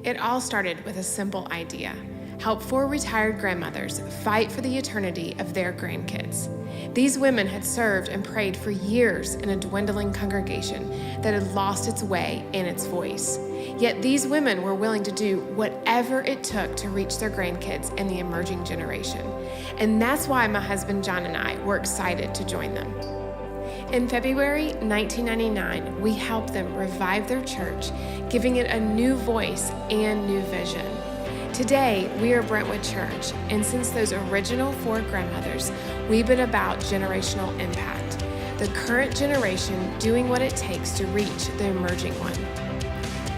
It all started with a simple idea: help 4 retired grandmothers fight for the eternity of their grandkids. These women had served and prayed for years in a dwindling congregation that had lost its way and its voice. Yet these women were willing to do whatever it took to reach their grandkids and the emerging generation. And that's why my husband John and I were excited to join them. In February 1999, we helped them revive their church, giving it a new voice and new vision. Today, we are Brentwood.Church, and since those original 4 grandmothers, we've been about generational impact, the current generation doing what it takes to reach the emerging one.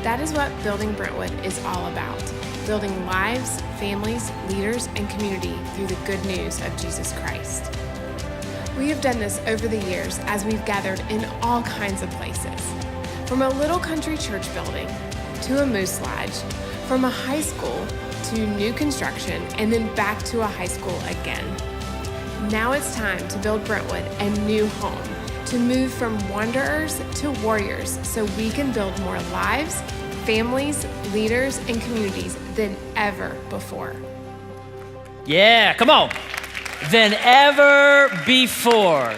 That is what Building Brentwood is all about: building lives, families, leaders, and community through the good news of Jesus Christ. We have done this over the years as we've gathered in all kinds of places, from a little country church building to a moose lodge, from a high school to new construction, and then back to a high school again. Now it's time to build Brentwood a new home, to move from wanderers to warriors so we can build more lives, families, leaders, and communities than ever before. Yeah, come on. Than ever before.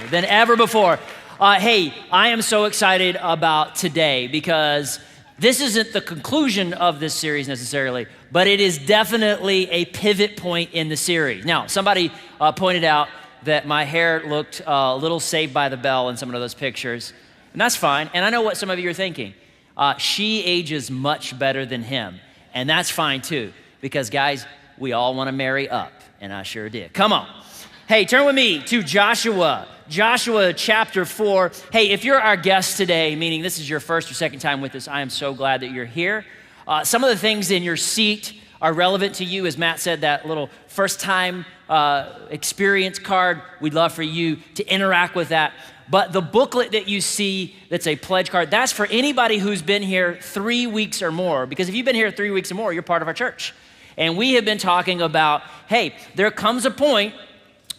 Hey, I am so excited about today because this isn't the conclusion of this series necessarily, but it is definitely a pivot point in the series. Now, somebody pointed out that my hair looked a little Saved by the Bell in some of those pictures, and that's fine. And I know what some of you are thinking. She ages much better than him, and that's fine too, because guys, we all want to marry up, and I sure did. Come on. Hey, turn with me to Joshua chapter 4. Hey, if you're our guest today, meaning this is your first or second time with us, I am so glad that you're here. Some of the things in your seat are relevant to you. As Matt said, that little first time experience card, we'd love for you to interact with that. But the booklet that you see that's a pledge card, that's for anybody who's been here 3 weeks or more. Because if you've been here 3 weeks or more, you're part of our church. And we have been talking about, hey, there comes a point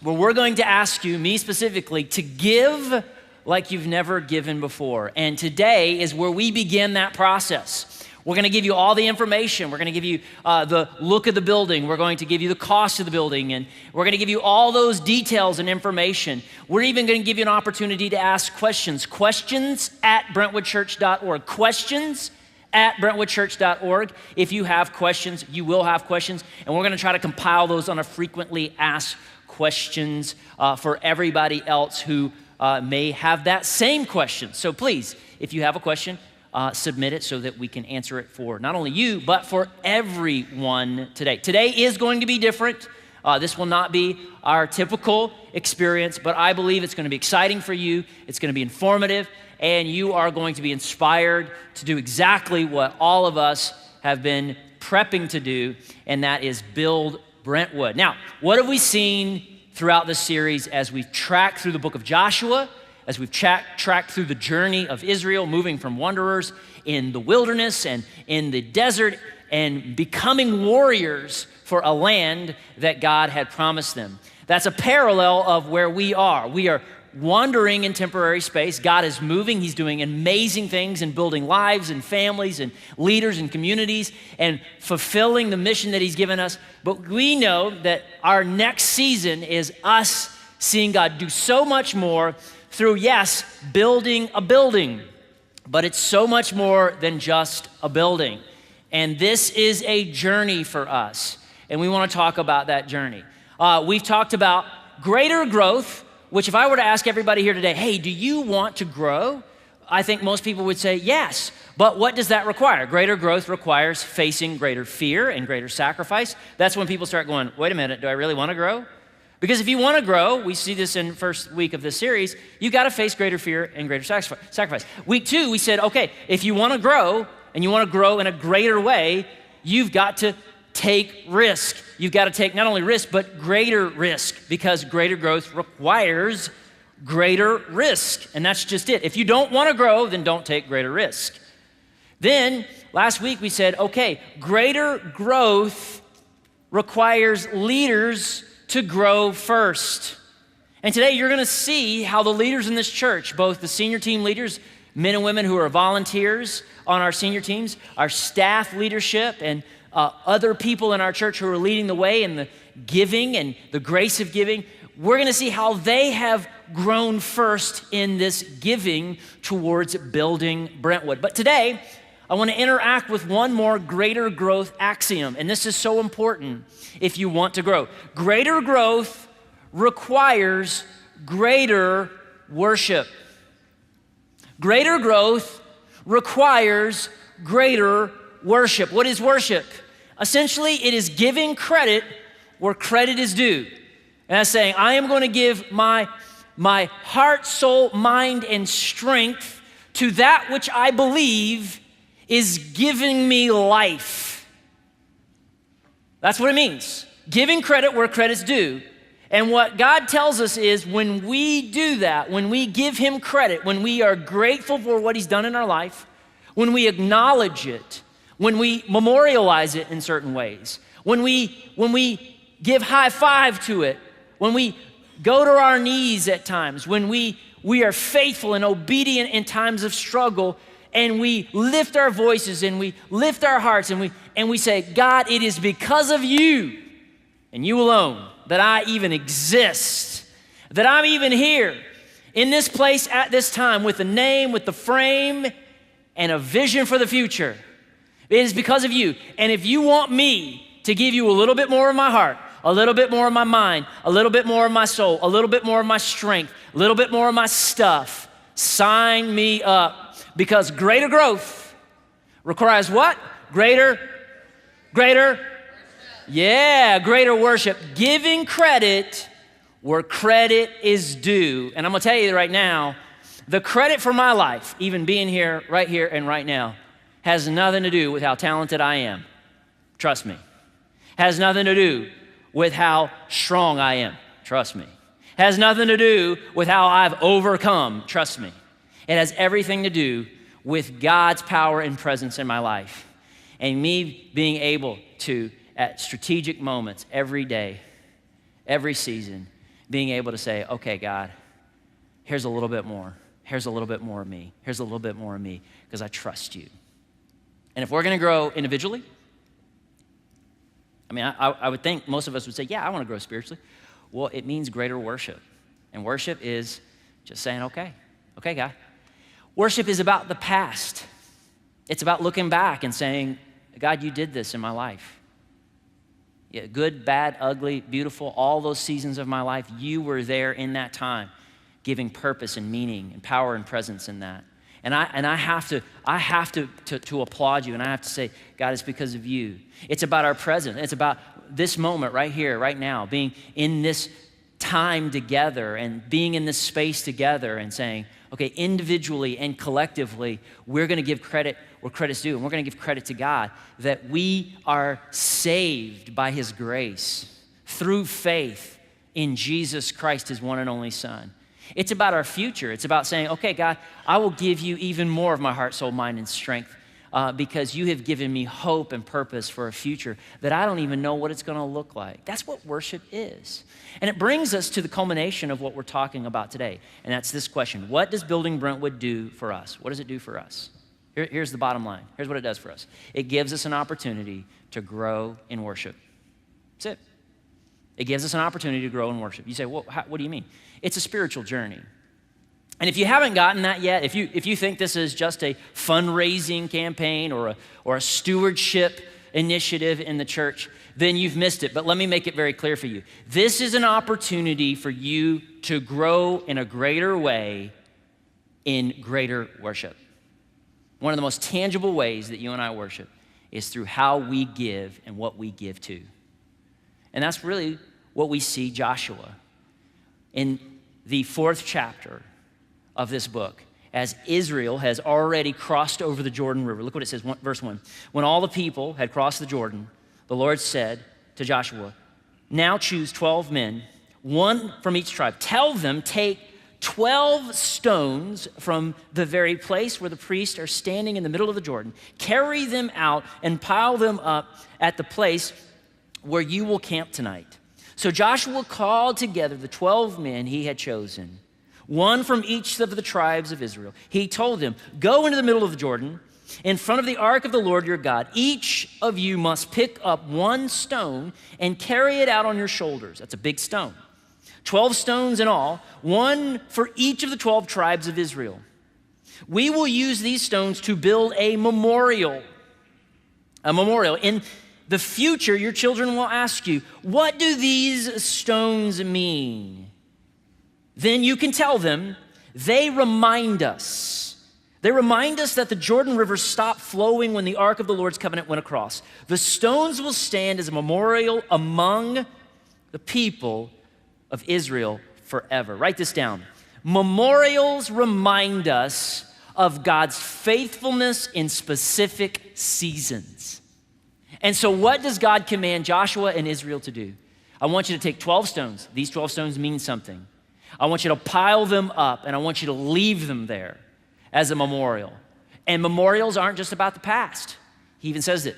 where we're going to ask you, me specifically, to give like you've never given before. And today is where we begin that process. We're going to give you all the information. We're going to give you the look of the building. We're going to give you the cost of the building. And we're going to give you all those details and information. We're even going to give you an opportunity to ask questions. Questions at Brentwood.Church.org. Questions at Brentwood.Church.org. If you have questions, you will have questions. And we're going to try to compile those on a frequently asked questions for everybody else who may have that same question. So please, if you have a question, submit it so that we can answer it for not only you, but for everyone today. Today is going to be different. This will not be our typical experience, but I believe it's going to be exciting for you. It's going to be informative, and you are going to be inspired to do exactly what all of us have been prepping to do, and that is build Brentwood. Now, what have we seen throughout this series as we've tracked through the book of Joshua, as we've tracked through the journey of Israel, moving from wanderers in the wilderness and in the desert and becoming warriors for a land that God had promised them? That's a parallel of where we are. We are wandering in temporary space. God is moving. He's doing amazing things and building lives and families and leaders and communities and fulfilling the mission that he's given us. But we know that our next season is us seeing God do so much more through, yes, building a building, but it's so much more than just a building. And this is a journey for us, and we want to talk about that journey. We've talked about greater growth, which if I were to ask everybody here today, hey, do you want to grow? I think most people would say yes. But what does that require? Greater growth requires facing greater fear and greater sacrifice. That's when people start going, wait a minute, do I really want to grow? Because if you want to grow, we see this in the first week of this series, you got to face greater fear and greater sacrifice. Week 2, we said, okay, if you want to grow and you want to grow in a greater way, you've got to take risk. You've got to take not only risk, but greater risk, because greater growth requires greater risk. And that's just it. If you don't want to grow, then don't take greater risk. Then last week we said, okay, greater growth requires leaders to grow first. And today you're going to see how the leaders in this church, both the senior team leaders, men and women who are volunteers on our senior teams, our staff leadership, and other people in our church who are leading the way in the giving and the grace of giving. We're going to see how they have grown first in this giving towards Building Brentwood. But today, I want to interact with one more greater growth axiom, and this is so important if you want to grow. Greater growth requires greater worship. Greater growth requires greater worship. What is worship? Essentially, it is giving credit where credit is due. And that's saying, I am going to give my heart, soul, mind, and strength to that which I believe is giving me life. That's what it means. Giving credit where credit's due. And what God tells us is when we do that, when we give him credit, when we are grateful for what he's done in our life, when we acknowledge it, when we memorialize it in certain ways, when we give high five to it, when we go to our knees at times, when we are faithful and obedient in times of struggle, and we lift our voices and we lift our hearts and we say, God, it is because of you and you alone that I even exist, that I'm even here in this place at this time with a name, with the frame, and a vision for the future. It is because of you. And if you want me to give you a little bit more of my heart, a little bit more of my mind, a little bit more of my soul, a little bit more of my strength, a little bit more of my stuff, sign me up. Because greater growth requires what? Greater worship. Giving credit where credit is due. And I'm gonna tell you right now, the credit for my life, even being here, and right now, has nothing to do with how talented I am. Trust me. Has nothing to do with how strong I am. Trust me. Has nothing to do with how I've overcome. Trust me. It has everything to do with God's power and presence in my life. And me being able to, at strategic moments, every day, every season, being able to say, okay, God, here's a little bit more. Here's a little bit more of me. Here's a little bit more of me, because I trust you. And if we're gonna grow individually, I mean, I would think most of us would say, yeah, I wanna grow spiritually. Well, it means greater worship. And worship is just saying, okay, God. Worship is about the past. It's about looking back and saying, God, you did this in my life. Yeah, good, bad, ugly, beautiful, all those seasons of my life, you were there in that time, giving purpose and meaning and power and presence in that. And I have to applaud you, and I have to say, God, it's because of you. It's about our present. It's about this moment right here, right now, being in this time together and being in this space together and saying, okay, individually and collectively, we're gonna give credit where credit's due, and we're gonna give credit to God that we are saved by his grace through faith in Jesus Christ, his one and only Son. It's about our future. It's about saying, okay, God, I will give you even more of my heart, soul, mind, and strength because you have given me hope and purpose for a future that I don't even know what it's gonna look like. That's what worship is. And it brings us to the culmination of what we're talking about today, and that's this question. What does Building Brentwood do for us? What does it do for us? Here's the bottom line. Here's what it does for us. It gives us an opportunity to grow in worship. That's it. It gives us an opportunity to grow in worship. You say, well, what do you mean? It's a spiritual journey. And if you haven't gotten that yet, if you think this is just a fundraising campaign or a stewardship initiative in the church, then you've missed it. But let me make it very clear for you. This is an opportunity for you to grow in a greater way in greater worship. One of the most tangible ways that you and I worship is through how we give and what we give to. And that's really what we see Joshua in the 4th chapter of this book, as Israel has already crossed over the Jordan River. Look what it says, verse 1. When all the people had crossed the Jordan, the Lord said to Joshua, now choose 12 men, one from each tribe. Tell them, take 12 stones from the very place where the priests are standing in the middle of the Jordan. Carry them out and pile them up at the place where you will camp tonight. So Joshua called together the 12 men he had chosen. one from each of the tribes of Israel. He told them, go into the middle of the Jordan, in front of the ark of the Lord your God. Each of you must pick up one stone and carry it out on your shoulders. That's a big stone. 12 stones in all, one for each of the 12 tribes of Israel. We will use these stones to build a memorial. A memorial. In the future, your children will ask you, what do these stones mean? Then you can tell them, they remind us. They remind us that the Jordan River stopped flowing when the Ark of the Lord's covenant went across. The stones will stand as a memorial among the people of Israel forever. Write this down. Memorials remind us of God's faithfulness in specific seasons. And so what does God command Joshua and Israel to do? I want you to take 12 stones. These 12 stones mean something. I want you to pile them up, and I want you to leave them there as a memorial. And memorials aren't just about the past. He even says it.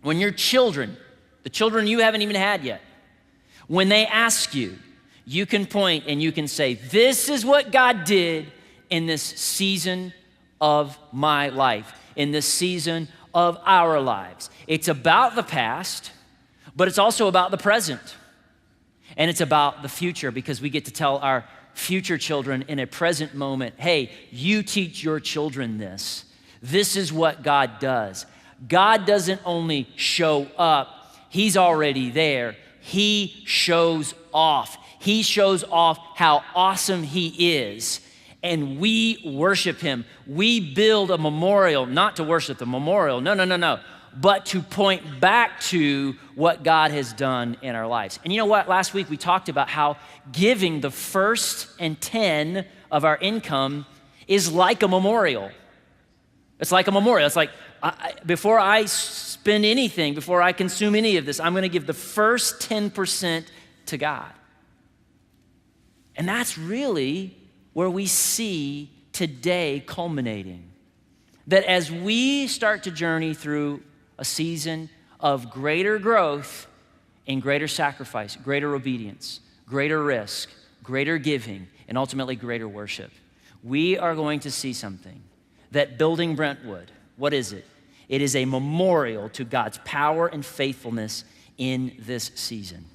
When your children, the children you haven't even had yet, when they ask you, you can point and you can say, this is what God did in this season of my life, in this season of our lives. It's about the past, but it's also about the present. And it's about the future, because we get to tell our future children in a present moment, hey, you teach your children this. This is what God does. God doesn't only show up, he's already there. He shows off. He shows off how awesome he is. And we worship him. We build a memorial, not to worship the memorial, no, but to point back to what God has done in our lives. And you know what? Last week we talked about how giving the first and 10 of our income is like a memorial. It's like a memorial. It's like, before I spend anything, before I consume any of this, I'm going to give the first 10% to God. And that's really where we see today culminating. That as we start to journey through a season of greater growth and greater sacrifice, greater obedience, greater risk, greater giving, and ultimately greater worship, we are going to see something. That Building Brentwood, what is it? It is a memorial to God's power and faithfulness in this season.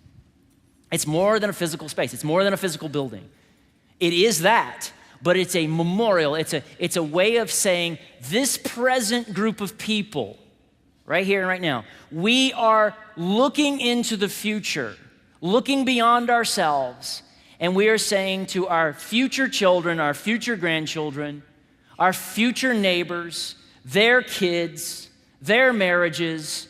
It's more than a physical space. It's more than a physical building. It is that, but it's a memorial. It's a way of saying this present group of people, right here and right now, we are looking into the future, looking beyond ourselves, and we are saying to our future children, our future grandchildren, our future neighbors, their kids, their marriages,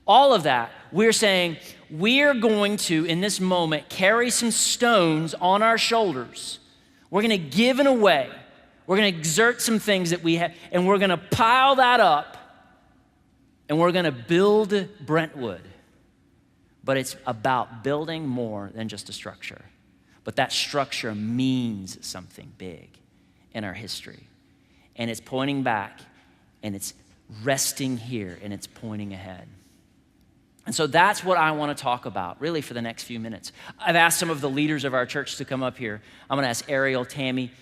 all of that, we're saying we're going to, in this moment, carry some stones on our shoulders. We're going to give it away. We're going to exert some things that we have, and we're going to pile that up, and we're going to build Brentwood. But it's about building more than just a structure. But that structure means something big in our history. And it's pointing back, and it's resting here, and it's pointing ahead. And so that's what I want to talk about, really, for the next few minutes. I've asked some of the leaders of our church to come up here. I'm going to ask Ariel, Tammy,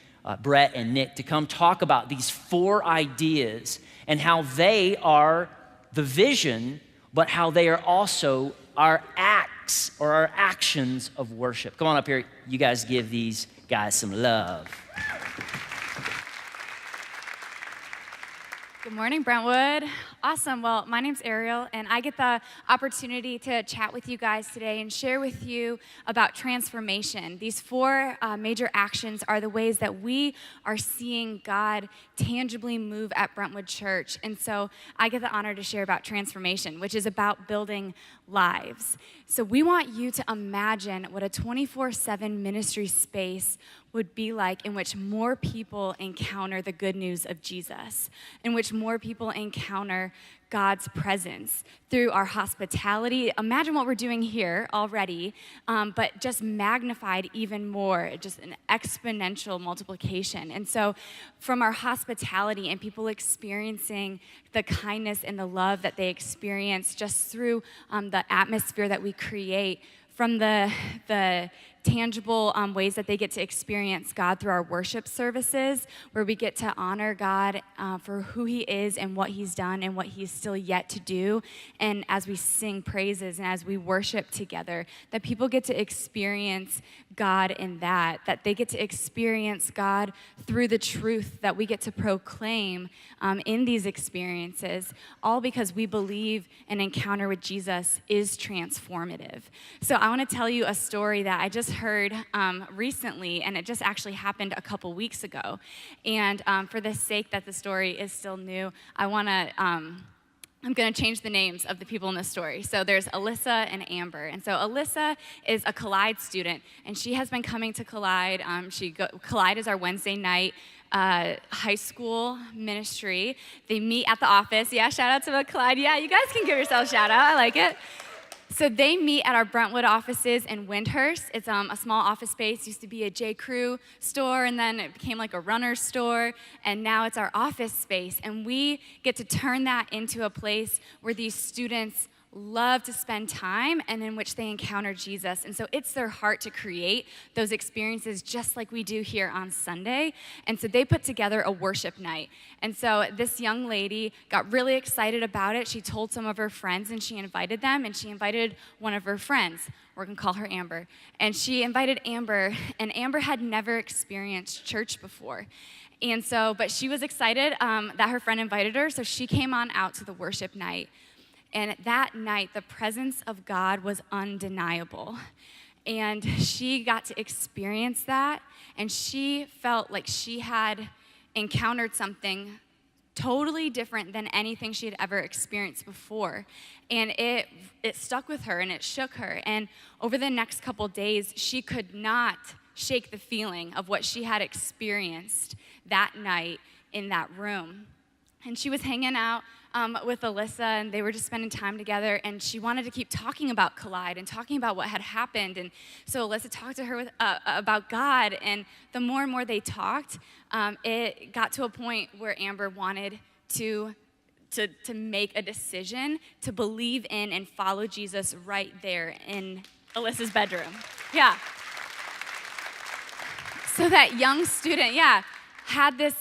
Brett, and Nick to come talk about these 4 ideas and how they are the vision, but how they are also our acts or our actions of worship. Come on up here. You guys give these guys some love. Good morning, Brentwood. Awesome. Well, my name's Ariel, and I get the opportunity to chat with you guys today and share with you about transformation. These 4 major actions are the ways that we are seeing God tangibly move at Brentwood Church. And so I get the honor to share about transformation, which is about building lives. So we want you to imagine what a 24/7 ministry space would be like, in which more people encounter the good news of Jesus, in which more people encounter God's presence through our hospitality. Imagine what we're doing here already, but just magnified even more, just an exponential multiplication. And so from our hospitality and people experiencing the kindness and the love that they experience just through the atmosphere that we create, from the tangible ways that they get to experience God through our worship services, where we get to honor God for who he is and what he's done and what he's still yet to do. And as we sing praises and as we worship together, that people get to experience God in that they get to experience God through the truth that we get to proclaim in these experiences, all because we believe an encounter with Jesus is transformative. So I want to tell you a story that I just heard recently, and it just actually happened a couple weeks ago. And for the sake that the story is still new, I'm going to change the names of the people in this story. So there's Alyssa and Amber. And so Alyssa is a Collide student, and she has been coming to Collide. Collide is our Wednesday night high school ministry. They meet at the office. Yeah, shout out to Collide. Yeah, you guys can give yourself a shout out. I like it. So they meet at our Brentwood offices in Windhurst. It's a small office space. Used to be a J. Crew store, and then it became like a runner's store, and now it's our office space. And we get to turn that into a place where these students love to spend time and in which they encounter Jesus. And so it's their heart to create those experiences just like we do here on Sunday. And so they put together a worship night. And so this young lady got really excited about it. She told some of her friends and she invited them, and she invited one of her friends. We're going to call her Amber. And she invited Amber, and Amber had never experienced church before. And so, but she was excited that her friend invited her, so she came on out to the worship night. And that night, the presence of God was undeniable. And she got to experience that, and she felt like she had encountered something totally different than anything she had ever experienced before. And it stuck with her, and it shook her. And over the next couple days, she could not shake the feeling of what she had experienced that night in that room. And she was hanging out with Alyssa, and they were just spending time together, and she wanted to keep talking about Collide and talking about what had happened. And so Alyssa talked to her about God, and the more and more they talked, it got to a point where Amber wanted to make a decision to believe in and follow Jesus right there in Alyssa's bedroom. Yeah. So that young student, had this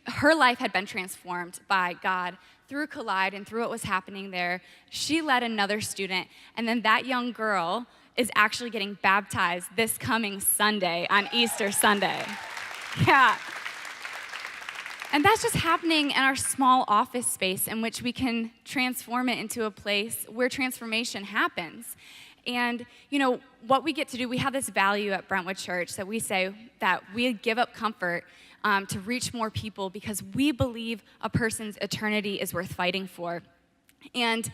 her life had been transformed by God through Collide and through what was happening there. She led another student, and then that young girl is actually getting baptized this coming Sunday, on Easter Sunday. Yeah. And that's just happening in our small office space, in which we can transform it into a place where transformation happens. And, what we get to do, we have this value at Brentwood.Church that we say that we give up comfort to reach more people because we believe a person's eternity is worth fighting for. And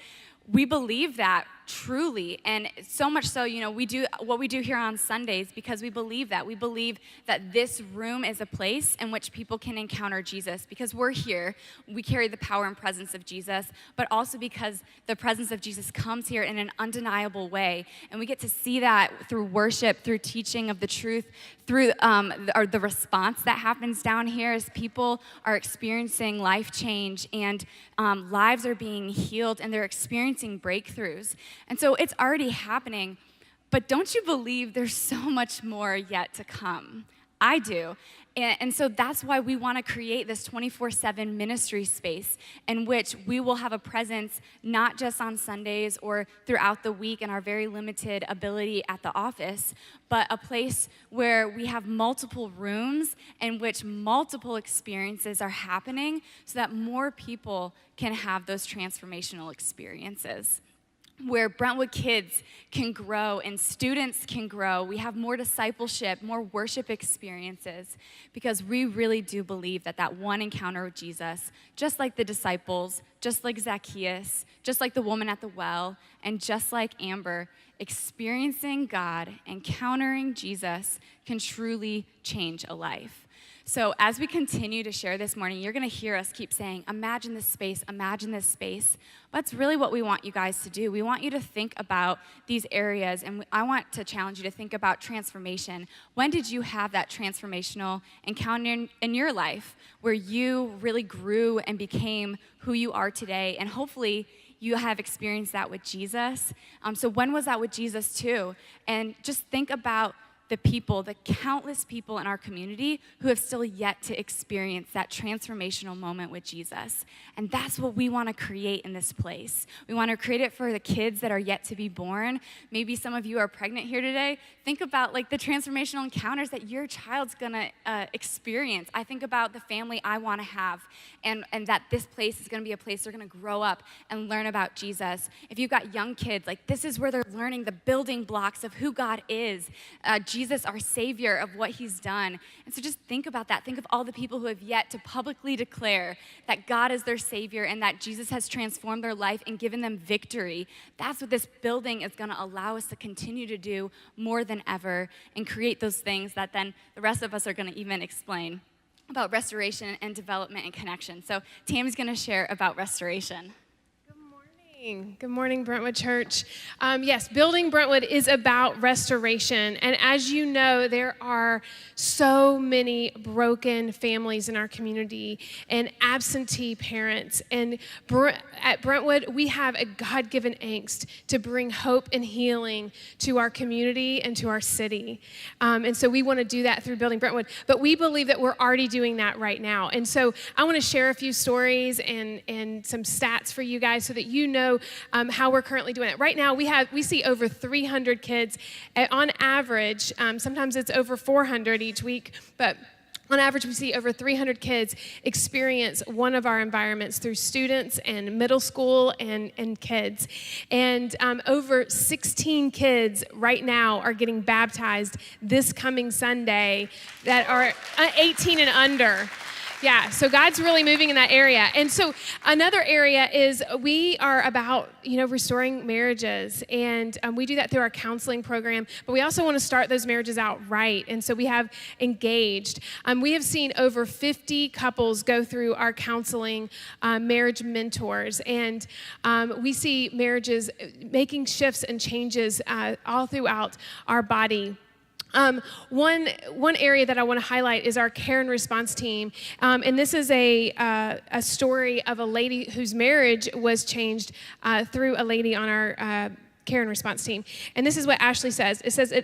we believe that truly, and so much so, we do what we do here on Sundays because we believe that. We believe that this room is a place in which people can encounter Jesus because we're here. We carry the power and presence of Jesus, but also because the presence of Jesus comes here in an undeniable way, and we get to see that through worship, through teaching of the truth, through the response that happens down here as people are experiencing life change and lives are being healed and they're experiencing breakthroughs. And so it's already happening, but don't you believe there's so much more yet to come? I do. And so that's why we want to create this 24/7 ministry space in which we will have a presence not just on Sundays or throughout the week in our very limited ability at the office, but a place where we have multiple rooms in which multiple experiences are happening so that more people can have those transformational experiences, where Brentwood kids can grow and students can grow. We have more discipleship, more worship experiences, because we really do believe that one encounter with Jesus, just like the disciples, just like Zacchaeus, just like the woman at the well, and just like Amber, experiencing God, encountering Jesus can truly change a life. So as we continue to share this morning, you're going to hear us keep saying, imagine this space, imagine this space. That's really what we want you guys to do. We want you to think about these areas, and I want to challenge you to think about transformation. When did you have that transformational encounter in your life where you really grew and became who you are today? And hopefully, you have experienced that with Jesus. So when was that with Jesus too? And just think about the people, the countless people in our community who have still yet to experience that transformational moment with Jesus. And that's what we want to create in this place. We want to create it for the kids that are yet to be born. Maybe some of you are pregnant here today. Think about like the transformational encounters that your child's gonna experience. I think about the family I want to have, and that this place is gonna be a place they're gonna grow up and learn about Jesus. If you've got young kids, like this is where they're learning the building blocks of who God is. Jesus, our Savior, of what he's done. And so just think about that. Think of all the people who have yet to publicly declare that God is their Savior and that Jesus has transformed their life and given them victory. That's what this building is going to allow us to continue to do more than ever and create those things that then the rest of us are going to even explain about restoration and development and connection. So Tammy's going to share about restoration. Good morning, Brentwood Church. Yes, Building Brentwood is about restoration. And as you know, there are so many broken families in our community and absentee parents. And at Brentwood, we have a God-given angst to bring hope and healing to our community and to our city. And so we want to do that through Building Brentwood. But we believe that we're already doing that right now. And so I want to share a few stories and some stats for you guys so that you know how we're currently doing it. Right now, we see over 300 kids. On average, sometimes it's over 400 each week, but on average, we see over 300 kids experience one of our environments through students and middle school and kids. And over 16 kids right now are getting baptized this coming Sunday that are 18 and under. Yeah, so God's really moving in that area. And so another area is we are about, restoring marriages. And we do that through our counseling program. But we also want to start those marriages out right. And so we have engaged. We have seen over 50 couples go through our counseling marriage mentors. And we see marriages making shifts and changes all throughout our body. One area that I want to highlight is our care and response team, and this is a story of a lady whose marriage was changed through a lady on our care and response team. And this is what Ashley says.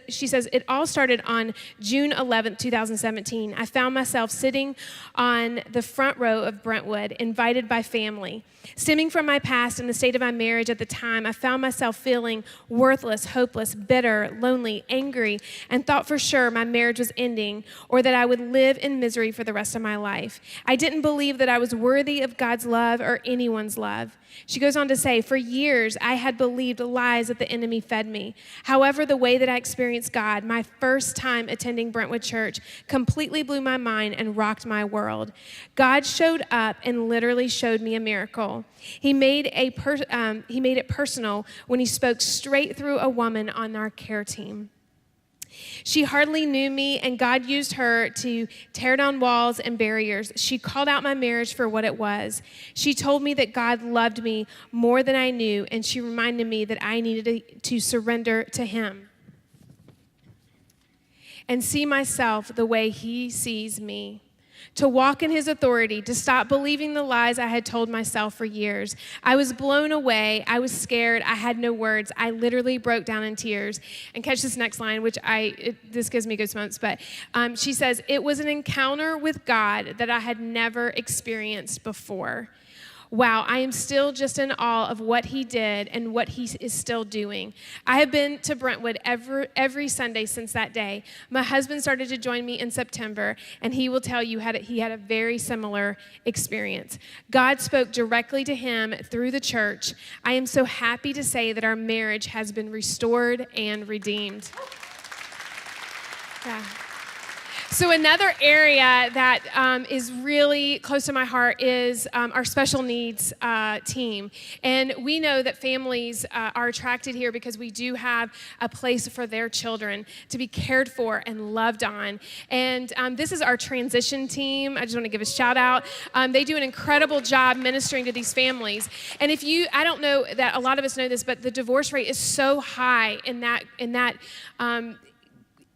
She says, it all started on June 11th, 2017. I found myself sitting on the front row of Brentwood, invited by family. Stemming from my past and the state of my marriage at the time, I found myself feeling worthless, hopeless, bitter, lonely, angry, and thought for sure my marriage was ending or that I would live in misery for the rest of my life. I didn't believe that I was worthy of God's love or anyone's love. She goes on to say, for years, I had believed lies that the enemy fed me. However, the way that I experienced God, my first time attending Brentwood.Church, completely blew my mind and rocked my world. God showed up and literally showed me a miracle. He made it personal when he spoke straight through a woman on our care team. She hardly knew me, and God used her to tear down walls and barriers. She called out my marriage for what it was. She told me that God loved me more than I knew, and she reminded me that I needed to surrender to him and see myself the way he sees me. To walk in his authority, to stop believing the lies I had told myself for years. I was blown away. I was scared. I had no words. I literally broke down in tears. And catch this next line, which this gives me goosebumps, but she says, it was an encounter with God that I had never experienced before. Wow, I am still just in awe of what he did and what he is still doing. I have been to Brentwood every Sunday since that day. My husband started to join me in September, and he will tell you he had a very similar experience. God spoke directly to him through the church. I am so happy to say that our marriage has been restored and redeemed. Yeah. So another area that is really close to my heart is our special needs team. And we know that families are attracted here because we do have a place for their children to be cared for and loved on. And this is our transition team. I just want to give a shout out. They do an incredible job ministering to these families. And I don't know that a lot of us know this, but the divorce rate is so high in that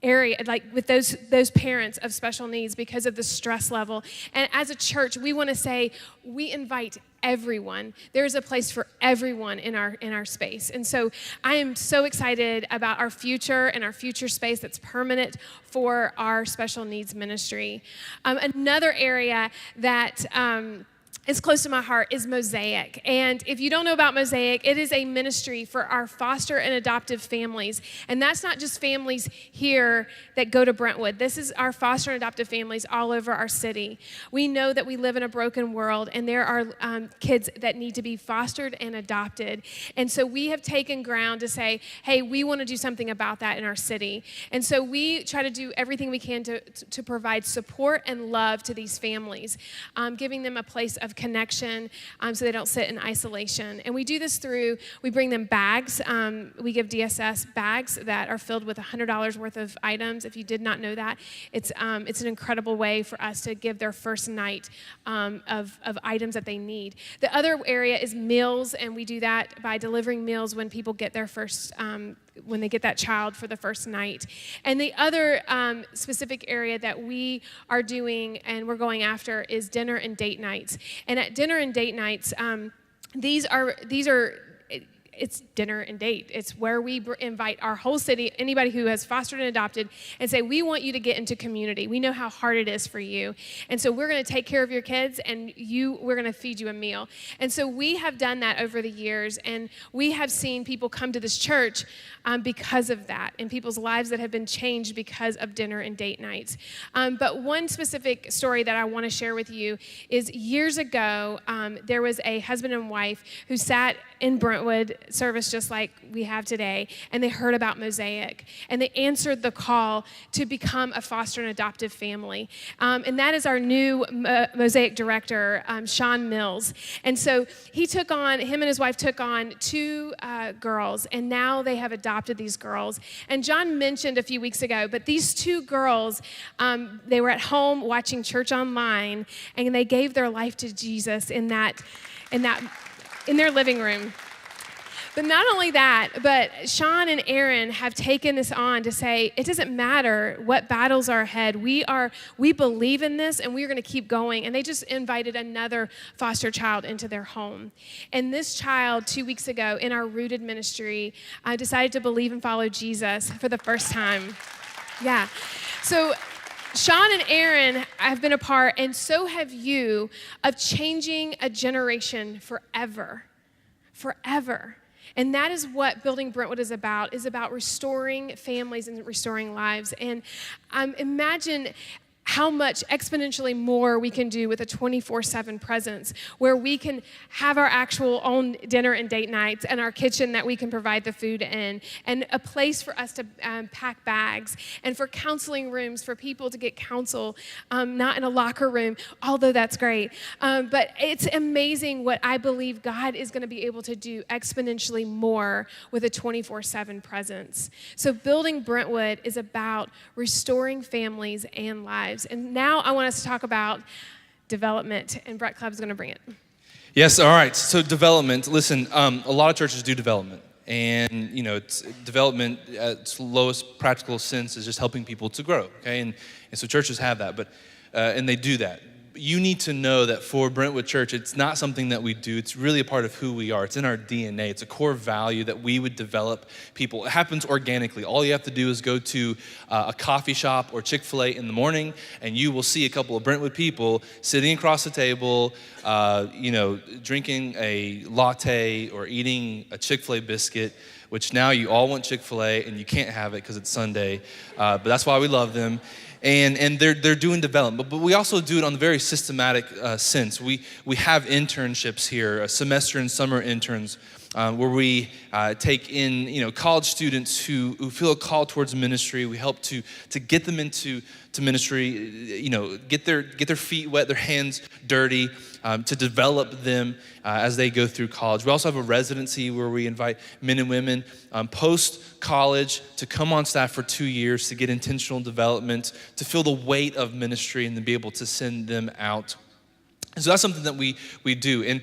area, like with those parents of special needs because of the stress level. And as a church, we want to say we invite everyone. There's a place for everyone in our space. And so I am so excited about our future and our future space that's permanent for our special needs ministry. Another area that is close to my heart is Mosaic. And if you don't know about Mosaic, it is a ministry for our foster and adoptive families. And that's not just families here that go to Brentwood. This is our foster and adoptive families all over our city. We know that we live in a broken world, and there are kids that need to be fostered and adopted. And so we have taken ground to say, hey, we want to do something about that in our city. And so we try to do everything we can to provide support and love to these families, giving them a place of connection so they don't sit in isolation. And we do this we bring them bags. We give DSS bags that are filled with $100 worth of items. If you did not know that, it's an incredible way for us to give their first night of items that they need. The other area is meals, and we do that by delivering meals when people get their first when they get that child for the first night. And the other specific area that we are doing and we're going after is dinner and date nights. And at dinner and date nights, it's dinner and date. It's where we invite our whole city, anybody who has fostered and adopted, and say, we want you to get into community. We know how hard it is for you. And so we're going to take care of your kids, and we're going to feed you a meal. And so we have done that over the years, and we have seen people come to this church because of that, and people's lives that have been changed because of dinner and date nights. But one specific story that I want to share with you is years ago, there was a husband and wife who sat in Brentwood service just like we have today, and they heard about Mosaic, and they answered the call to become a foster and adoptive family. And that is our new Mosaic director, Sean Mills. And so him and his wife took on 2 girls, and now they have adopted these girls. And John mentioned a few weeks ago, but these 2 girls, they were at home watching church online, and they gave their life to Jesus in their living room. But not only that, but Sean and Aaron have taken this on to say, it doesn't matter what battles are ahead. We believe in this, and we're going to keep going. And they just invited another foster child into their home. And this child, 2 weeks ago, in our Rooted ministry, decided to believe and follow Jesus for the first time. Yeah. So Sean and Aaron have been a part, and so have you, of changing a generation forever. Forever. And that is what Building Brentwood is about restoring families and restoring lives. And imagine how much exponentially more we can do with a 24/7 presence, where we can have our actual own dinner and date nights, and our kitchen that we can provide the food in, and a place for us to pack bags, and for counseling rooms for people to get counsel, not in a locker room, although that's great. But it's amazing what I believe God is going to be able to do exponentially more with a 24/7 presence. So Building Brentwood is about restoring families and lives. And now I want us to talk about development, and Brett Club is going to bring it. Yes, all right. So development, listen, a lot of churches do development. And, it's development at its lowest practical sense is just helping people to grow, okay? And so churches have that, but and they do that. You need to know that for Brentwood Church, it's not something that we do. It's really a part of who we are. It's in our DNA. It's a core value that we would develop people. It happens organically. All you have to do is go to a coffee shop or Chick-fil-A in the morning, and you will see a couple of Brentwood people sitting across the table, drinking a latte or eating a Chick-fil-A biscuit, which now you all want Chick-fil-A, and you can't have it because it's Sunday. But that's why we love them. And they're doing development, but we also do it on the very systematic sense. We have internships here, semester and summer interns, where we take in college students who feel a call towards ministry. We help to get them into ministry, get their feet wet, their hands dirty, to develop them as they go through college. We also have a residency where we invite men and women post-college to come on staff for 2 years to get intentional development, to feel the weight of ministry, and to be able to send them out. So that's something that we do. And,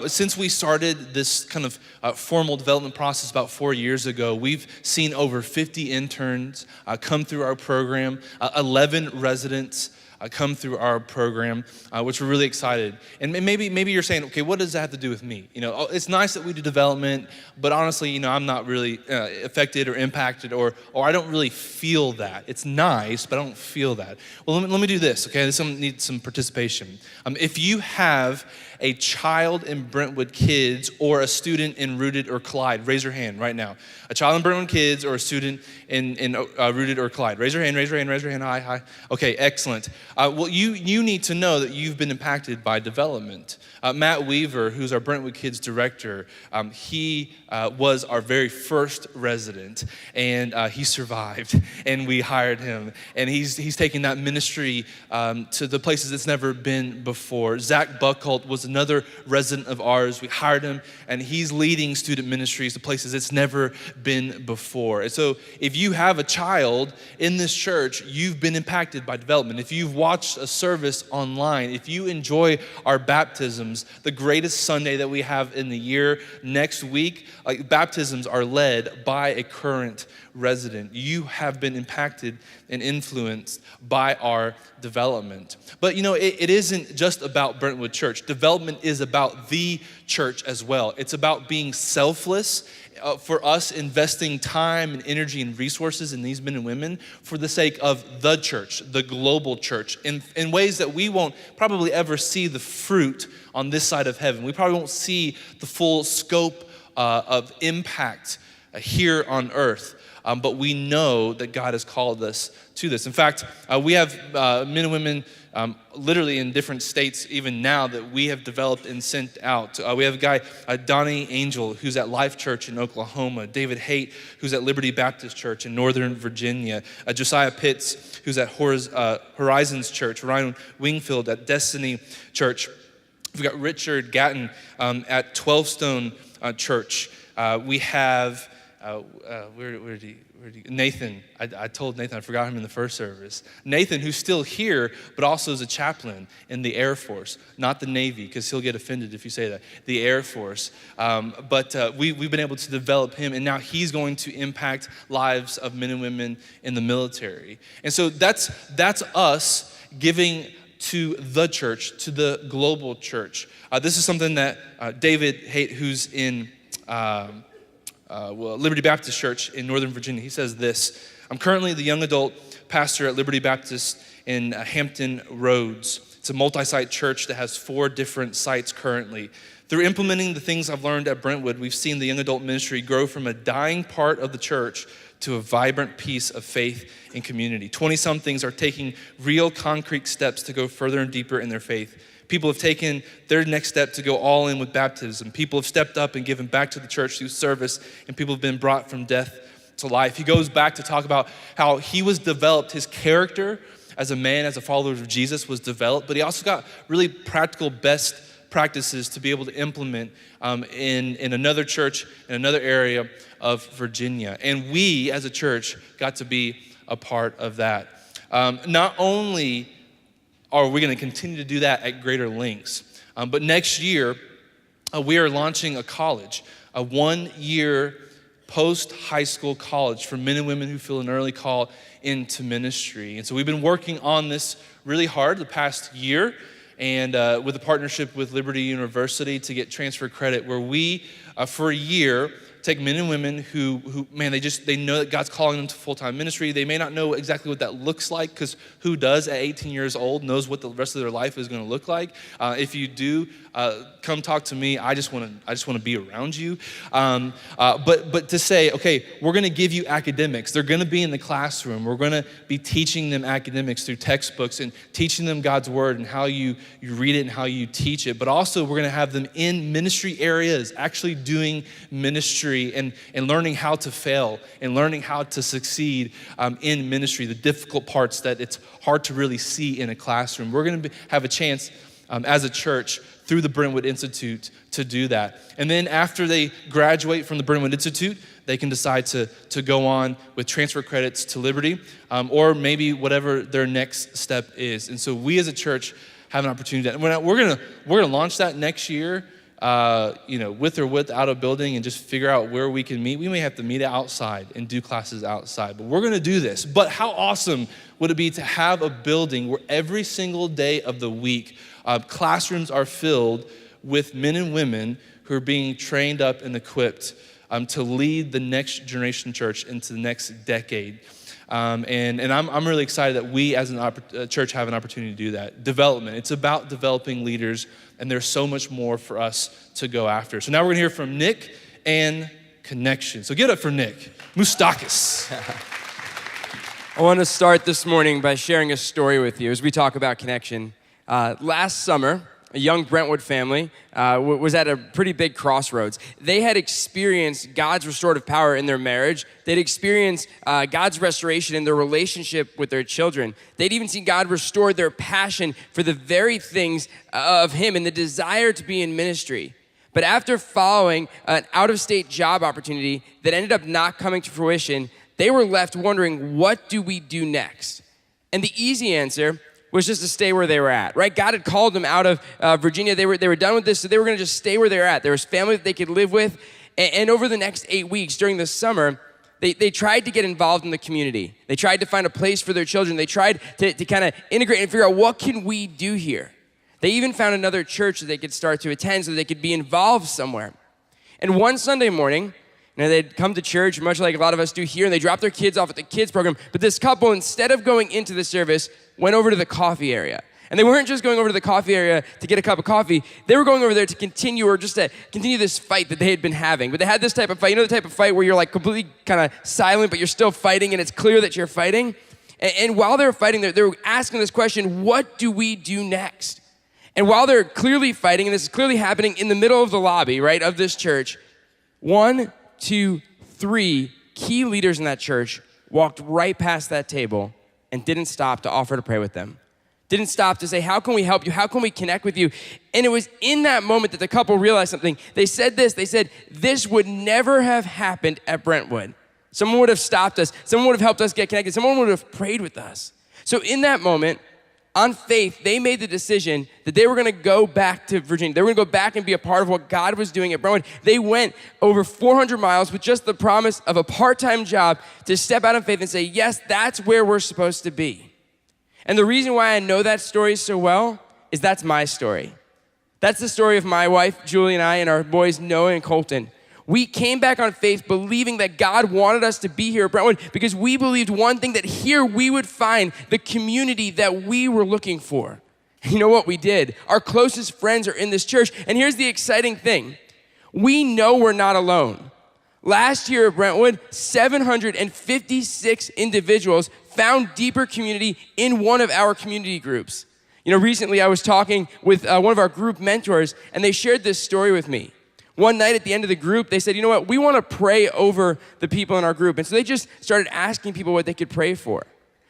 since we started this kind of formal development process about 4 years ago, we've seen over 50 interns come through our program, 11 residents come through our program, which we're really excited. And maybe you're saying, okay, what does that have to do with me? It's nice that we do development, but honestly, I'm not really affected or impacted, or I don't really feel that. It's nice, but I don't feel that. Well, let me do this, okay? This needs some participation. If you have a child in Brentwood Kids or a student in Rooted or Collide, raise your hand right now. A child in Brentwood Kids or a student in Rooted or Collide. Raise your hand, hi. Okay, excellent. Well, you need to know that you've been impacted by development. Matt Weaver, who's our Brentwood Kids director, he was our very first resident, and he survived, and we hired him. And he's taking that ministry to the places it's never been before. Zach Buckholt was another resident of ours. We hired him, and he's leading student ministries to places it's never been before. And so if you have a child in this church, you've been impacted by development. If you've watched a service online, if you enjoy our baptisms, the greatest Sunday that we have in the year, next week, baptisms are led by a current resident. You have been impacted and influenced by our development. But it isn't just about Brentwood Church. Development is about the church as well. It's about being selfless, for us investing time and energy and resources in these men and women for the sake of the church, the global church, in ways that we won't probably ever see the fruit on this side of heaven. We probably won't see the full scope of impact here on earth. But we know that God has called us to this. In fact, we have men and women literally in different states even now that we have developed and sent out. We have a guy, Donnie Angel, who's at Life Church in Oklahoma. David Haight, who's at Liberty Baptist Church in Northern Virginia. Josiah Pitts, who's at Horizons Church. Ryan Wingfield at Destiny Church. We've got Richard Gatton at 12 Stone Church. We have... where did he? Nathan. I told Nathan I forgot him in the first service. Nathan, who's still here, but also is a chaplain in the Air Force, not the Navy, because he'll get offended if you say that. The Air Force. But we've been able to develop him, and now he's going to impact lives of men and women in the military. And so that's us giving to the church, to the global church. This is something that David Haight, who's in Liberty Baptist Church in Northern Virginia, he says this: I'm currently the young adult pastor at Liberty Baptist in Hampton Roads. It's a multi-site church that has 4 different sites currently. Through implementing the things I've learned at Brentwood, we've seen the young adult ministry grow from a dying part of the church to a vibrant piece of faith and community. 20-somethings are taking real concrete steps to go further and deeper in their faith. People have taken their next step to go all in with baptism. People have stepped up and given back to the church through service, and people have been brought from death to life. He goes back to talk about how he was developed, his character as a man, as a follower of Jesus was developed, but he also got really practical best practices to be able to implement in another church, in another area of Virginia. And we as a church got to be a part of that. Not only are we going to continue to do that at greater lengths, but next year we are launching a college, a 1-year post-high school college for men and women who feel an early call into ministry. And so we've been working on this really hard the past year, and with a partnership with Liberty University to get transfer credit, where we, for a year, take men and women who they know that God's calling them to full-time ministry. They may not know exactly what that looks like, because who does at 18 years old knows what the rest of their life is going to look like? If you do, come talk to me. I just want to be around you. But to say, okay, we're going to give you academics. They're going to be in the classroom. We're going to be teaching them academics through textbooks and teaching them God's word and how you read it and how you teach it. But also we're going to have them in ministry areas, actually doing ministry and learning how to fail and learning how to succeed in ministry, the difficult parts that it's hard to really see in a classroom. We're going to have a chance as a church through the Brentwood Institute to do that. And then after they graduate from the Brentwood Institute, they can decide to go on with transfer credits to Liberty, or maybe whatever their next step is. And so we as a church have an opportunity to, we're gonna launch that next year, with or without a building, and just figure out where we can meet. We may have to meet outside and do classes outside, but we're gonna do this. But how awesome would it be to have a building where every single day of the week, classrooms are filled with men and women who are being trained up and equipped to lead the next generation church into the next decade. And I'm really excited that we as a church have an opportunity to do that. Development, it's about developing leaders, and there's so much more for us to go after. So now we're gonna hear from Nick and Connection. So get up for Nick. Moustakis. I want to start this morning by sharing a story with you as we talk about connection. Last summer, a young Brentwood family was at a pretty big crossroads. They had experienced God's restorative power in their marriage. They'd experienced God's restoration in their relationship with their children. They'd even seen God restore their passion for the very things of Him and the desire to be in ministry. But after following an out-of-state job opportunity that ended up not coming to fruition, they were left wondering, what do we do next? And the easy answer was just to stay where they were at, right? God had called them out of Virginia. They were done with this, so they were gonna just stay where they were at. There was family that they could live with. And over the next 8 weeks during the summer, they tried to get involved in the community. They tried to find a place for their children. They tried to kind of integrate and figure out, what can we do here? They even found another church that they could start to attend so they could be involved somewhere. And one Sunday morning, they'd come to church, much like a lot of us do here, and they dropped their kids off at the kids program. But this couple, instead of going into the service, went over to the coffee area. And they weren't just going over to the coffee area to get a cup of coffee. They were going over there to continue this fight that they had been having. But they had this type of fight. You know the type of fight where you're like completely kind of silent, but you're still fighting, and it's clear that you're fighting? And while they were fighting, they were asking this question, what do we do next? And while they're clearly fighting, and this is clearly happening in the middle of the lobby, right, of this church, 1, 2, 3 key leaders in that church walked right past that table and didn't stop to offer to pray with them. Didn't stop to say, how can we help you? How can we connect with you? And it was in that moment that the couple realized something. They said this would never have happened at Brentwood. Someone would have stopped us. Someone would have helped us get connected. Someone would have prayed with us. So in that moment, on faith, they made the decision that they were gonna go back to Virginia. They were gonna go back and be a part of what God was doing at Brentwood. They went over 400 miles with just the promise of a part-time job to step out in faith and say, yes, that's where we're supposed to be. And the reason why I know that story so well is that's my story. That's the story of my wife, Julie, and I, and our boys, Noah and Colton. We came back on faith believing that God wanted us to be here at Brentwood because we believed one thing, that here we would find the community that we were looking for. You know what we did? Our closest friends are in this church, and here's the exciting thing. We know we're not alone. Last year at Brentwood, 756 individuals found deeper community in one of our community groups. Recently I was talking with one of our group mentors, and they shared this story with me. One night at the end of the group, they said, you know what, we want to pray over the people in our group. And so they just started asking people what they could pray for.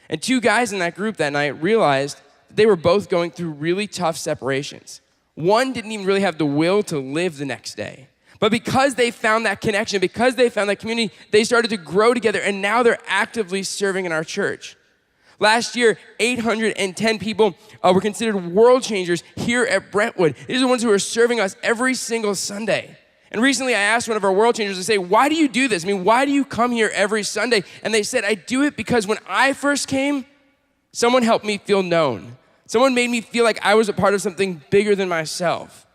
And 2 guys in that group that night realized that they were both going through really tough separations. One didn't even really have the will to live the next day. But because they found that connection, because they found that community, they started to grow together, and now they're actively serving in our church. Last year, 810 people were considered world changers here at Brentwood. These are the ones who are serving us every single Sunday. And recently I asked one of our world changers to say, why do you do this? Why do you come here every Sunday? And they said, I do it because when I first came, someone helped me feel known. Someone made me feel like I was a part of something bigger than myself.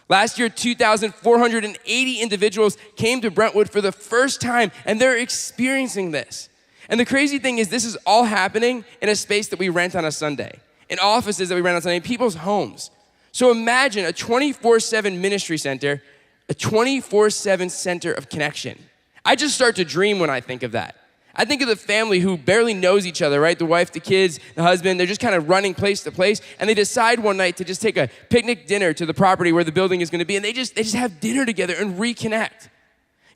Last year, 2,480 individuals came to Brentwood for the first time, and they're experiencing this. And the crazy thing is, this is all happening in a space that we rent on a Sunday, in offices that we rent on Sunday, in people's homes. So imagine a 24/7 ministry center, a 24/7 center of connection. I just start to dream when I think of that. I think of the family who barely knows each other, right? The wife, the kids, the husband, they're just kind of running place to place, and they decide one night to just take a picnic dinner to the property where the building is gonna be, and they just have dinner together and reconnect.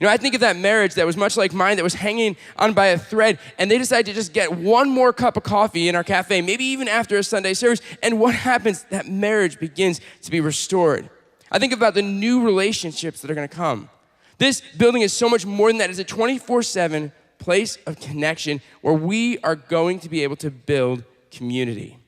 I think of that marriage that was much like mine, that was hanging on by a thread, and they decided to just get one more cup of coffee in our cafe, maybe even after a Sunday service, and what happens? That marriage begins to be restored. I think about the new relationships that are gonna come. This building is so much more than that. It's a 24/7 place of connection where we are going to be able to build community.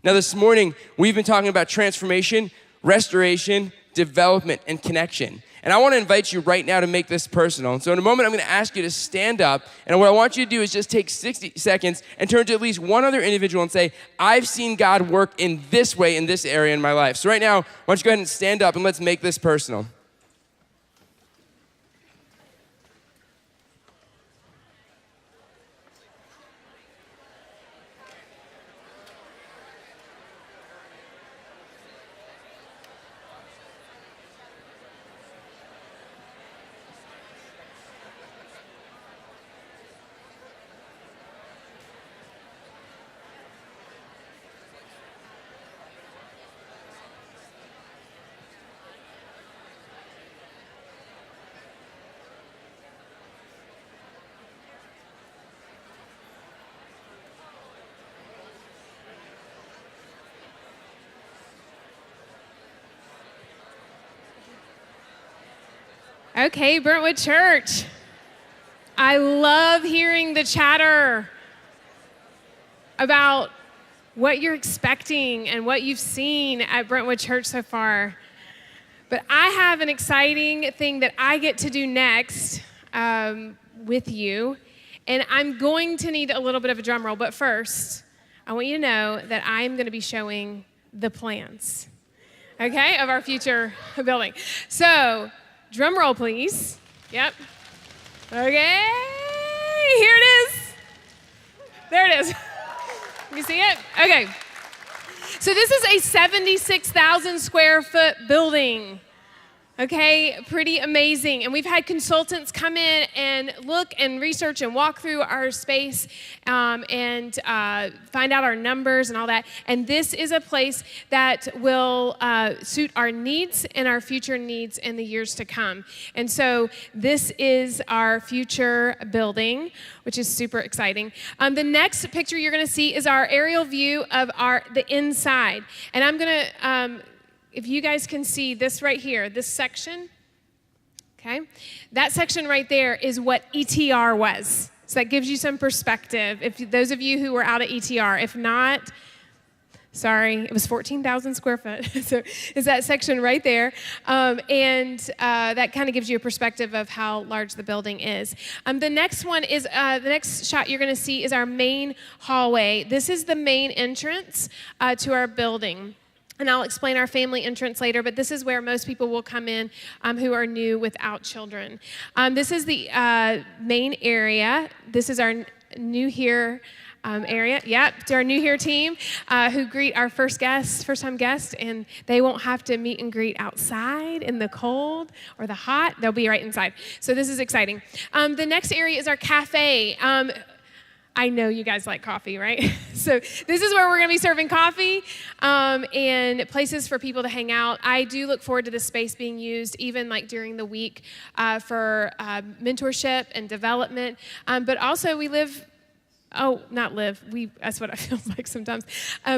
Now, this morning, we've been talking about transformation, restoration, development, and connection. And I want to invite you right now to make this personal. So in a moment, I'm going to ask you to stand up. And what I want you to do is just take 60 seconds and turn to at least one other individual and say, I've seen God work in this way, in this area in my life. So right now, why don't you go ahead and stand up and let's make this personal. Okay, Brentwood.Church. I love hearing the chatter about what you're expecting and what you've seen at Brentwood.Church so far. But I have an exciting thing that I get to do next with you. And I'm going to need a little bit of a drum roll. But first, I want you to know that I'm going to be showing the plans, okay, of our future building. So, drum roll, please. Yep. Okay, here it is. There it is. You see it? Okay. So this is a 76,000 square foot building. Okay, pretty amazing. And we've had consultants come in and look and research and walk through our space and find out our numbers and all that. And this is a place that will suit our needs and our future needs in the years to come. And so this is our future building, which is super exciting. The next picture you're gonna see is our aerial view of the inside. And I'm gonna, if you guys can see this right here, this section, okay? That section right there is what ETR was. So that gives you some perspective. If those of you who were out at ETR, if not, sorry, it was 14,000 square foot. So is that section right there. And that kind of gives you a perspective of how large the building is. The next one is, the next shot you're gonna see is our main hallway. This is the main entrance to our building. And I'll explain our family entrance later, but this is where most people will come in who are new without children. This is the main area. This is our new here area. Yep, to our new here team who greet our first-time guests, and they won't have to meet and greet outside in the cold or the hot. They'll be right inside. So this is exciting. The next area is our cafe. I know you guys like coffee, right? So this is where we're gonna be serving coffee and places for people to hang out. I do look forward to this space being used even like during the week for mentorship and development. But also that's what I feel like sometimes.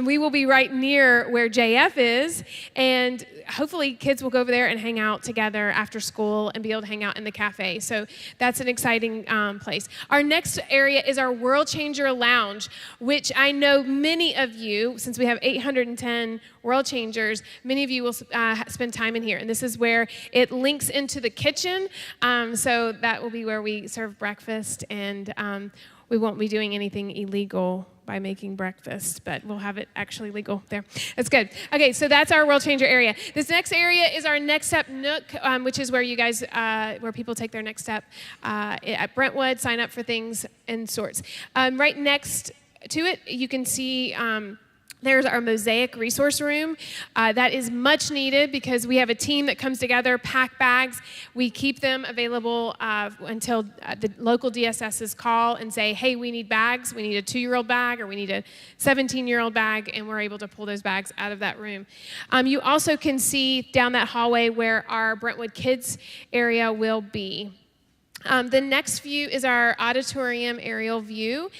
We will be right near where JF is, and hopefully kids will go over there and hang out together after school and be able to hang out in the cafe. So that's an exciting place. Our next area is our World Changer Lounge, which I know many of you, since we have 810 World Changers, many of you will spend time in here. And this is where it links into the kitchen. So that will be where we serve breakfast, and we won't be doing anything illegal by making breakfast, but we'll have it actually legal there. That's good. Okay, so that's our World Changer area. This next area is our Next Step Nook, which is where you guys, where people take their next step at Brentwood, sign up for things and sorts. Right next to it, you can see there's our Mosaic resource room. That is much needed because we have a team that comes together, pack bags. We keep them available until the local DSSs call and say, hey, we need bags. We need a 2-year-old bag, or we need a 17-year-old bag, and we're able to pull those bags out of that room. You also can see down that hallway where our Brentwood Kids area will be. The next view is our auditorium aerial view.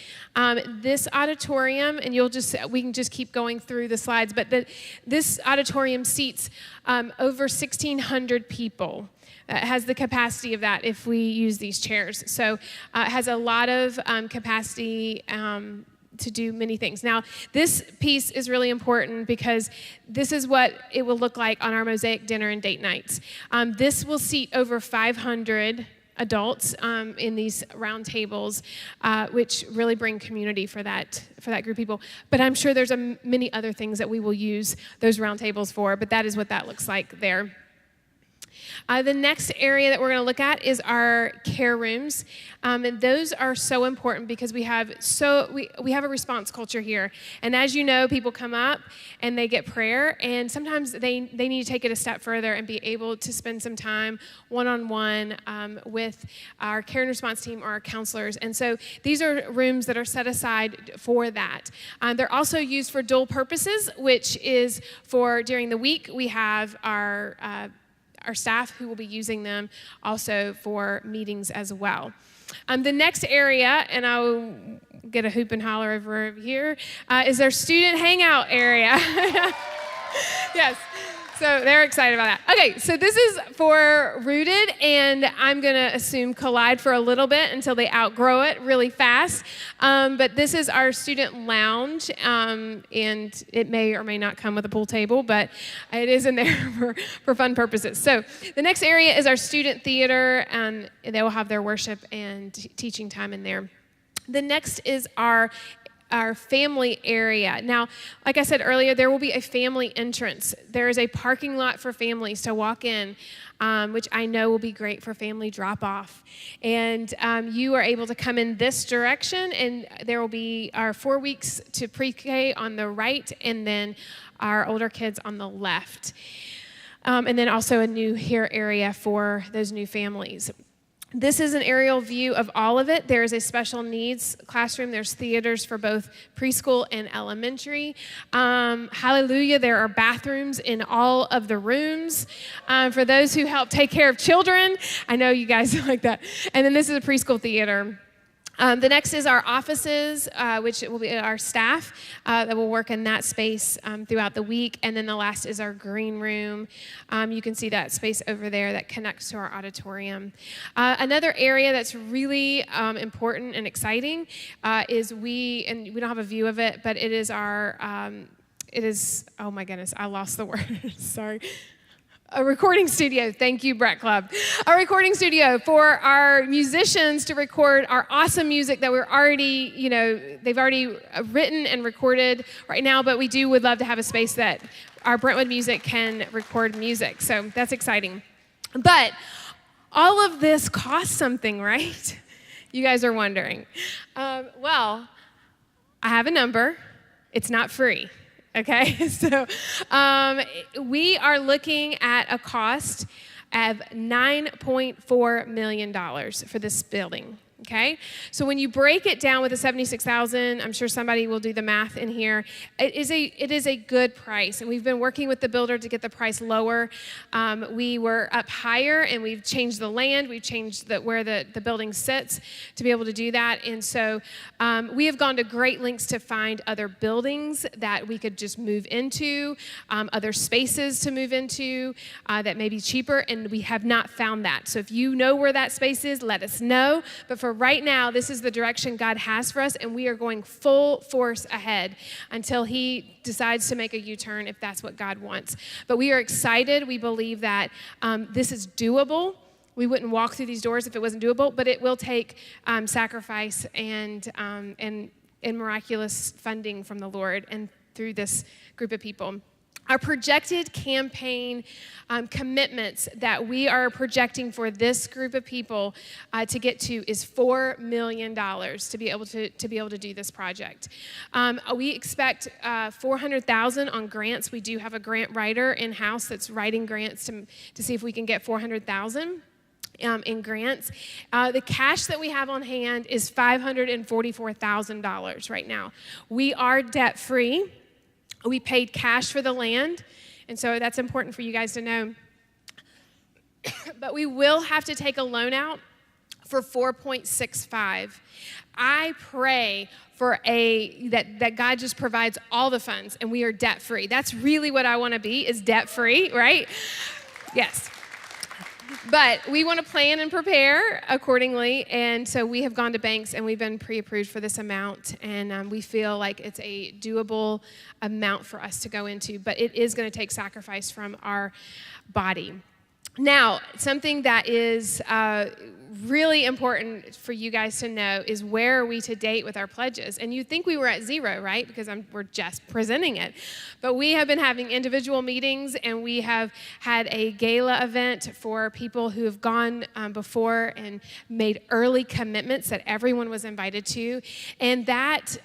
This auditorium, and we can just keep going through the slides, but this auditorium seats over 1,600 people. It has the capacity of that if we use these chairs. So it has a lot of capacity to do many things. Now, this piece is really important because this is what it will look like on our Mosaic dinner and date nights. This will seat over 500 adults in these round tables, which really bring community for that group of people. But I'm sure there's many other things that we will use those round tables for, but that is what that looks like there. The next area that we're going to look at is our care rooms, and those are so important because we have a response culture here. And as you know, people come up and they get prayer, and sometimes they need to take it a step further and be able to spend some time one-on-one with our care and response team or our counselors. And so these are rooms that are set aside for that. They're also used for dual purposes, which is for during the week we have our staff who will be using them also for meetings as well. The next area, and I'll get a hoop and holler over here, is our student hangout area. Yes. So they're excited about that. Okay, so this is for Rooted, and I'm going to assume Collide for a little bit until they outgrow it really fast. But this is our student lounge, and it may or may not come with a pool table, but it is in there for fun purposes. So the next area is our student theater, and they will have their worship and teaching time in there. The next is our family area. Now, like I said earlier, there will be a family entrance. There is a parking lot for families to walk in, which I know will be great for family drop-off. And you are able to come in this direction, and there will be our 4 weeks to pre-K on the right, and then our older kids on the left. And then also a new hair area for those new families. This is an aerial view of all of it. There is a special needs classroom. There's theaters for both preschool and elementary. Hallelujah, there are bathrooms in all of the rooms for those who help take care of children. I know you guys like that. And then this is a preschool theater. The next is our offices, which will be our staff that will work in that space throughout the week. And then the last is our green room. You can see that space over there that connects to our auditorium. Another area that's really important and exciting is and we don't have a view of it, but it is oh my goodness, I lost the word, sorry. A recording studio. Thank you, Brett Club. A recording studio for our musicians to record our awesome music that we're already, they've already written and recorded right now, but we would love to have a space that our Brentwood music can record music. So that's exciting. But all of this costs something, right? You guys are wondering. Well, I have a number. It's not free. Okay, so we are looking at a cost of $9.4 million for this building. Okay, so when you break it down with the $76,000, I'm sure somebody will do the math in here. It is a good price, and we've been working with the builder to get the price lower. We were up higher, and we've changed the land. We've changed where the building sits to be able to do that, and so we have gone to great lengths to find other buildings that we could just move into, other spaces to move into that may be cheaper, and we have not found that. So if you know where that space is, let us know. But for right now, this is the direction God has for us, and we are going full force ahead until He decides to make a U-turn if that's what God wants. But we are excited. We believe that this is doable. We wouldn't walk through these doors if it wasn't doable, but it will take sacrifice and miraculous funding from the Lord and through this group of people. Our projected campaign commitments that we are projecting for this group of people to get to is $4 million to be able to do this project. We expect $400,000 on grants. We do have a grant writer in-house that's writing grants to see if we can get $400,000. In grants. The cash that we have on hand is $544,000 right now. We are debt-free. We paid cash for the land, and so that's important for you guys to know. But we will have to take a loan out for 4.65. I pray for that God just provides all the funds, and we are debt-free. That's really what I want to be, is debt-free, right? Yes. But we want to plan and prepare accordingly, and so we have gone to banks and we've been pre-approved for this amount, and we feel like it's a doable amount for us to go into, but it is going to take sacrifice from our body. Now, something that is really important for you guys to know is where are we to date with our pledges? And you'd think we were at 0, right? Because we're just presenting it. But we have been having individual meetings, and we have had a gala event for people who have gone before and made early commitments that everyone was invited to. And that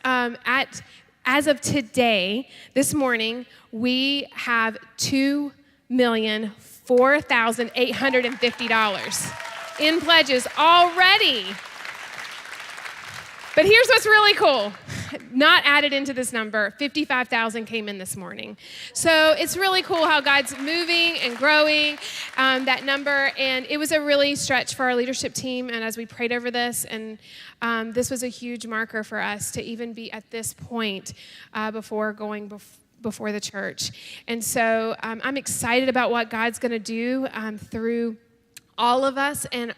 as of today, this morning, we have $2,004,850 in pledges already. But here's what's really cool. Not added into this number, 55,000 came in this morning. So it's really cool how God's moving and growing that number. And it was a really stretch for our leadership team. And as we prayed over this, and this was a huge marker for us to even be at this point before the church. And so I'm excited about what God's going to do through all of us, and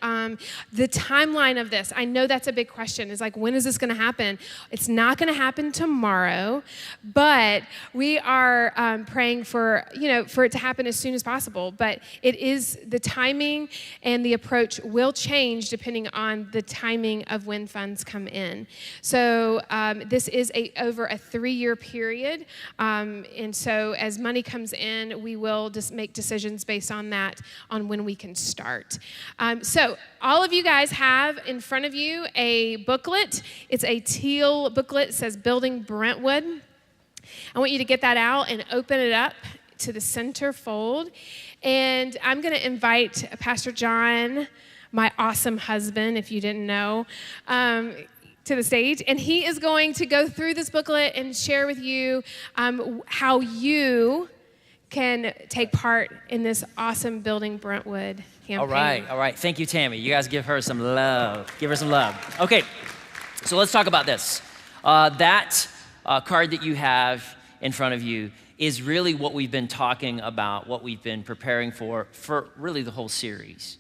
the timeline of this, I know that's a big question, is like, when is this going to happen? It's not going to happen tomorrow, but we are praying for it to happen as soon as possible. But it is, the timing and the approach will change depending on the timing of when funds come in. So this is over a 3-year period, and so as money comes in, we will just make decisions based on that, on when we can start. So all of you guys have in front of you a booklet. It's a teal booklet. It says Building Brentwood. I want you to get that out and open it up to the center fold. And I'm going to invite Pastor Jon, my awesome husband, if you didn't know, to the stage. And he is going to go through this booklet and share with you how you can take part in this awesome Building Brentwood campaign. All right. Thank you, Tammy. You guys give her some love. Give her some love. Okay, so let's talk about this. That card that you have in front of you is really what we've been talking about, what we've been preparing for really the whole series.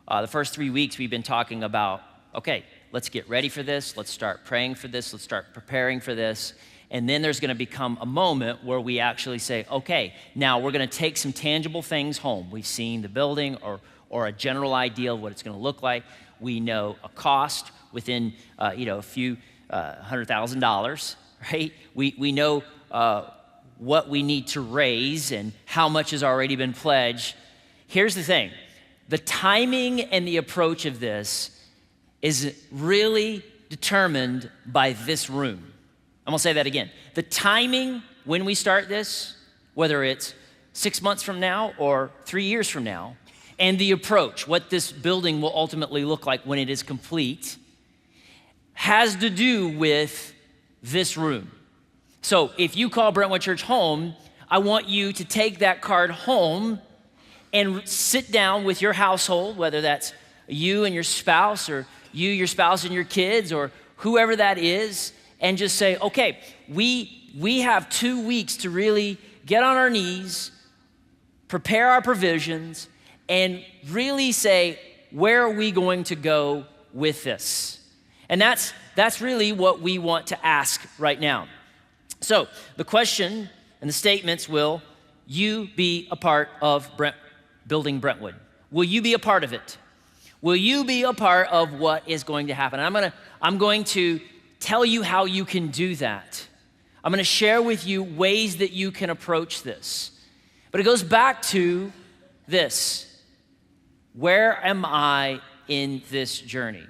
The first 3 weeks we've been talking about, okay, let's get ready for this. Let's start praying for this. Let's start preparing for this. And then there's going to become a moment where we actually say, okay, now we're going to take some tangible things home. We've seen the building or a general idea of what it's going to look like. We know a cost within a few $100,000, right? We know what we need to raise and how much has already been pledged. Here's the thing. The timing and the approach of this is really determined by this room. I'm gonna say that again. The timing when we start this, whether it's 6 months from now or 3 years from now, and the approach, what this building will ultimately look like when it is complete, has to do with this room. So if you call Brentwood.Church home, I want you to take that card home and sit down with your household, whether that's you and your spouse, or you, your spouse and your kids, or whoever that is, and just say, okay, we have 2 weeks to really get on our knees, prepare our provisions, and really say, where are we going to go with this? And that's really what we want to ask right now. So the question and the statements, will you be a part of Building Brentwood? Will you be a part of it? Will you be a part of what is going to happen? And I'm going to tell you how you can do that. I'm going to share with you ways that you can approach this. But it goes back to this. Where am I in this journey?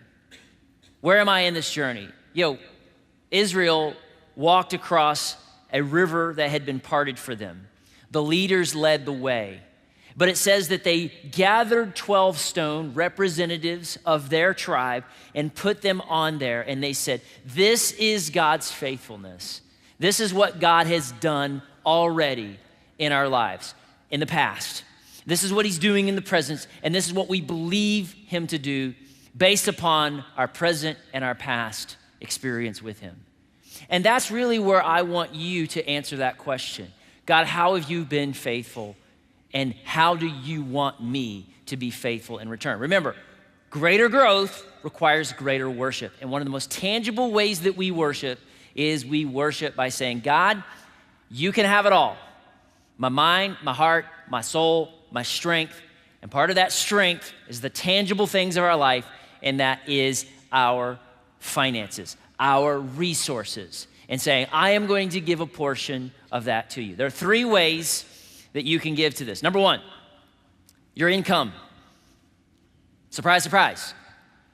Where am I in this journey? Israel walked across a river that had been parted for them. The leaders led the way. But it says that they gathered 12 stone representatives of their tribe and put them on there. And they said, this is God's faithfulness. This is what God has done already in our lives in the past. This is what he's doing in the present. And this is what we believe him to do based upon our present and our past experience with him. And that's really where I want you to answer that question. God, how have you been faithful? And how do you want me to be faithful in return. Remember, greater growth requires greater worship. And one of the most tangible ways that we worship is we worship by saying, God, you can have it all. My mind, my heart, my soul, my strength. And part of that strength is the tangible things of our life, and that is our finances, our resources. And saying, I am going to give a portion of that to you. There are 3 ways that you can give to this. Number 1, your income. Surprise, surprise.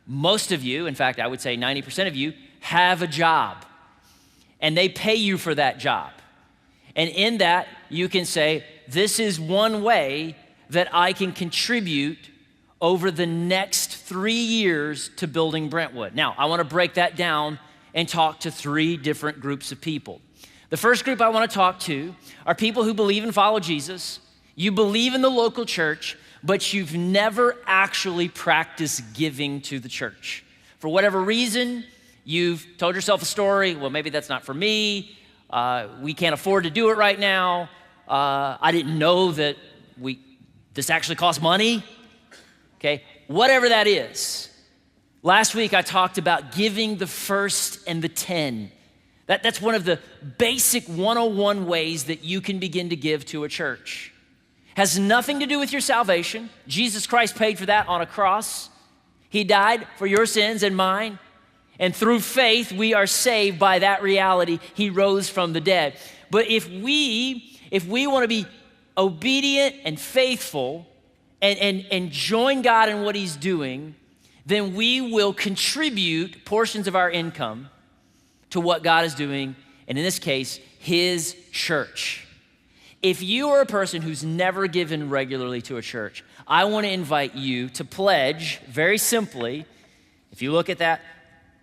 Most of you, in fact, I would say 90% of you, have a job. And they pay you for that job. And in that, you can say, this is one way that I can contribute over the next 3 years to Building Brentwood. Now, I want to break that down and talk to 3 different groups of people. The first group I want to talk to are people who believe and follow Jesus. You believe in the local church, but you've never actually practiced giving to the church. For whatever reason, you've told yourself a story, well, maybe that's not for me. We can't afford to do it right now. I didn't know that this actually costs money. Okay, whatever that is. Last week I talked about giving the first and the 10. That's one of the basic 101 ways that you can begin to give to a church. Has nothing to do with your salvation. Jesus Christ paid for that on a cross. He died for your sins and mine. And through faith, we are saved by that reality. He rose from the dead. But if we want to be obedient and faithful and join God in what he's doing, then we will contribute portions of our income to what God is doing, and in this case, his church. If you are a person who's never given regularly to a church, I want to invite you to pledge, very simply. If you look at that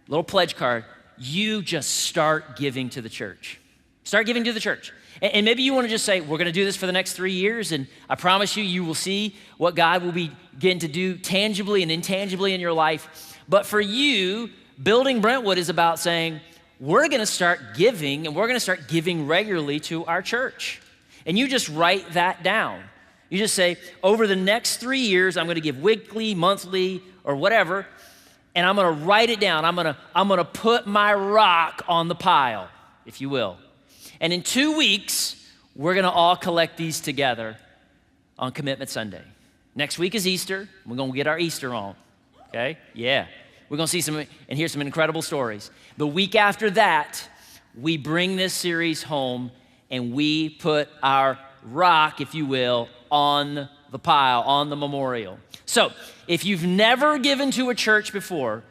little pledge card, you just start giving to the church. Start giving to the church. And maybe you want to just say, we're going to do this for the next 3 years, and I promise you, you will see what God will begin to do tangibly and intangibly in your life. But for you, Building Brentwood is about saying, we're going to start giving, and we're going to start giving regularly to our church. And you just write that down. You just say, over the next 3 years, I'm going to give weekly, monthly, or whatever, and I'm going to write it down. I'm going to put my rock on the pile, if you will. And in 2 weeks, we're going to all collect these together on Commitment Sunday. Next week is Easter. We're going to get our Easter on, okay? Yeah. We're going to see some and hear some incredible stories. The week after that, we bring this series home and we put our rock, if you will, on the pile, on the memorial. So if you've never given to a church before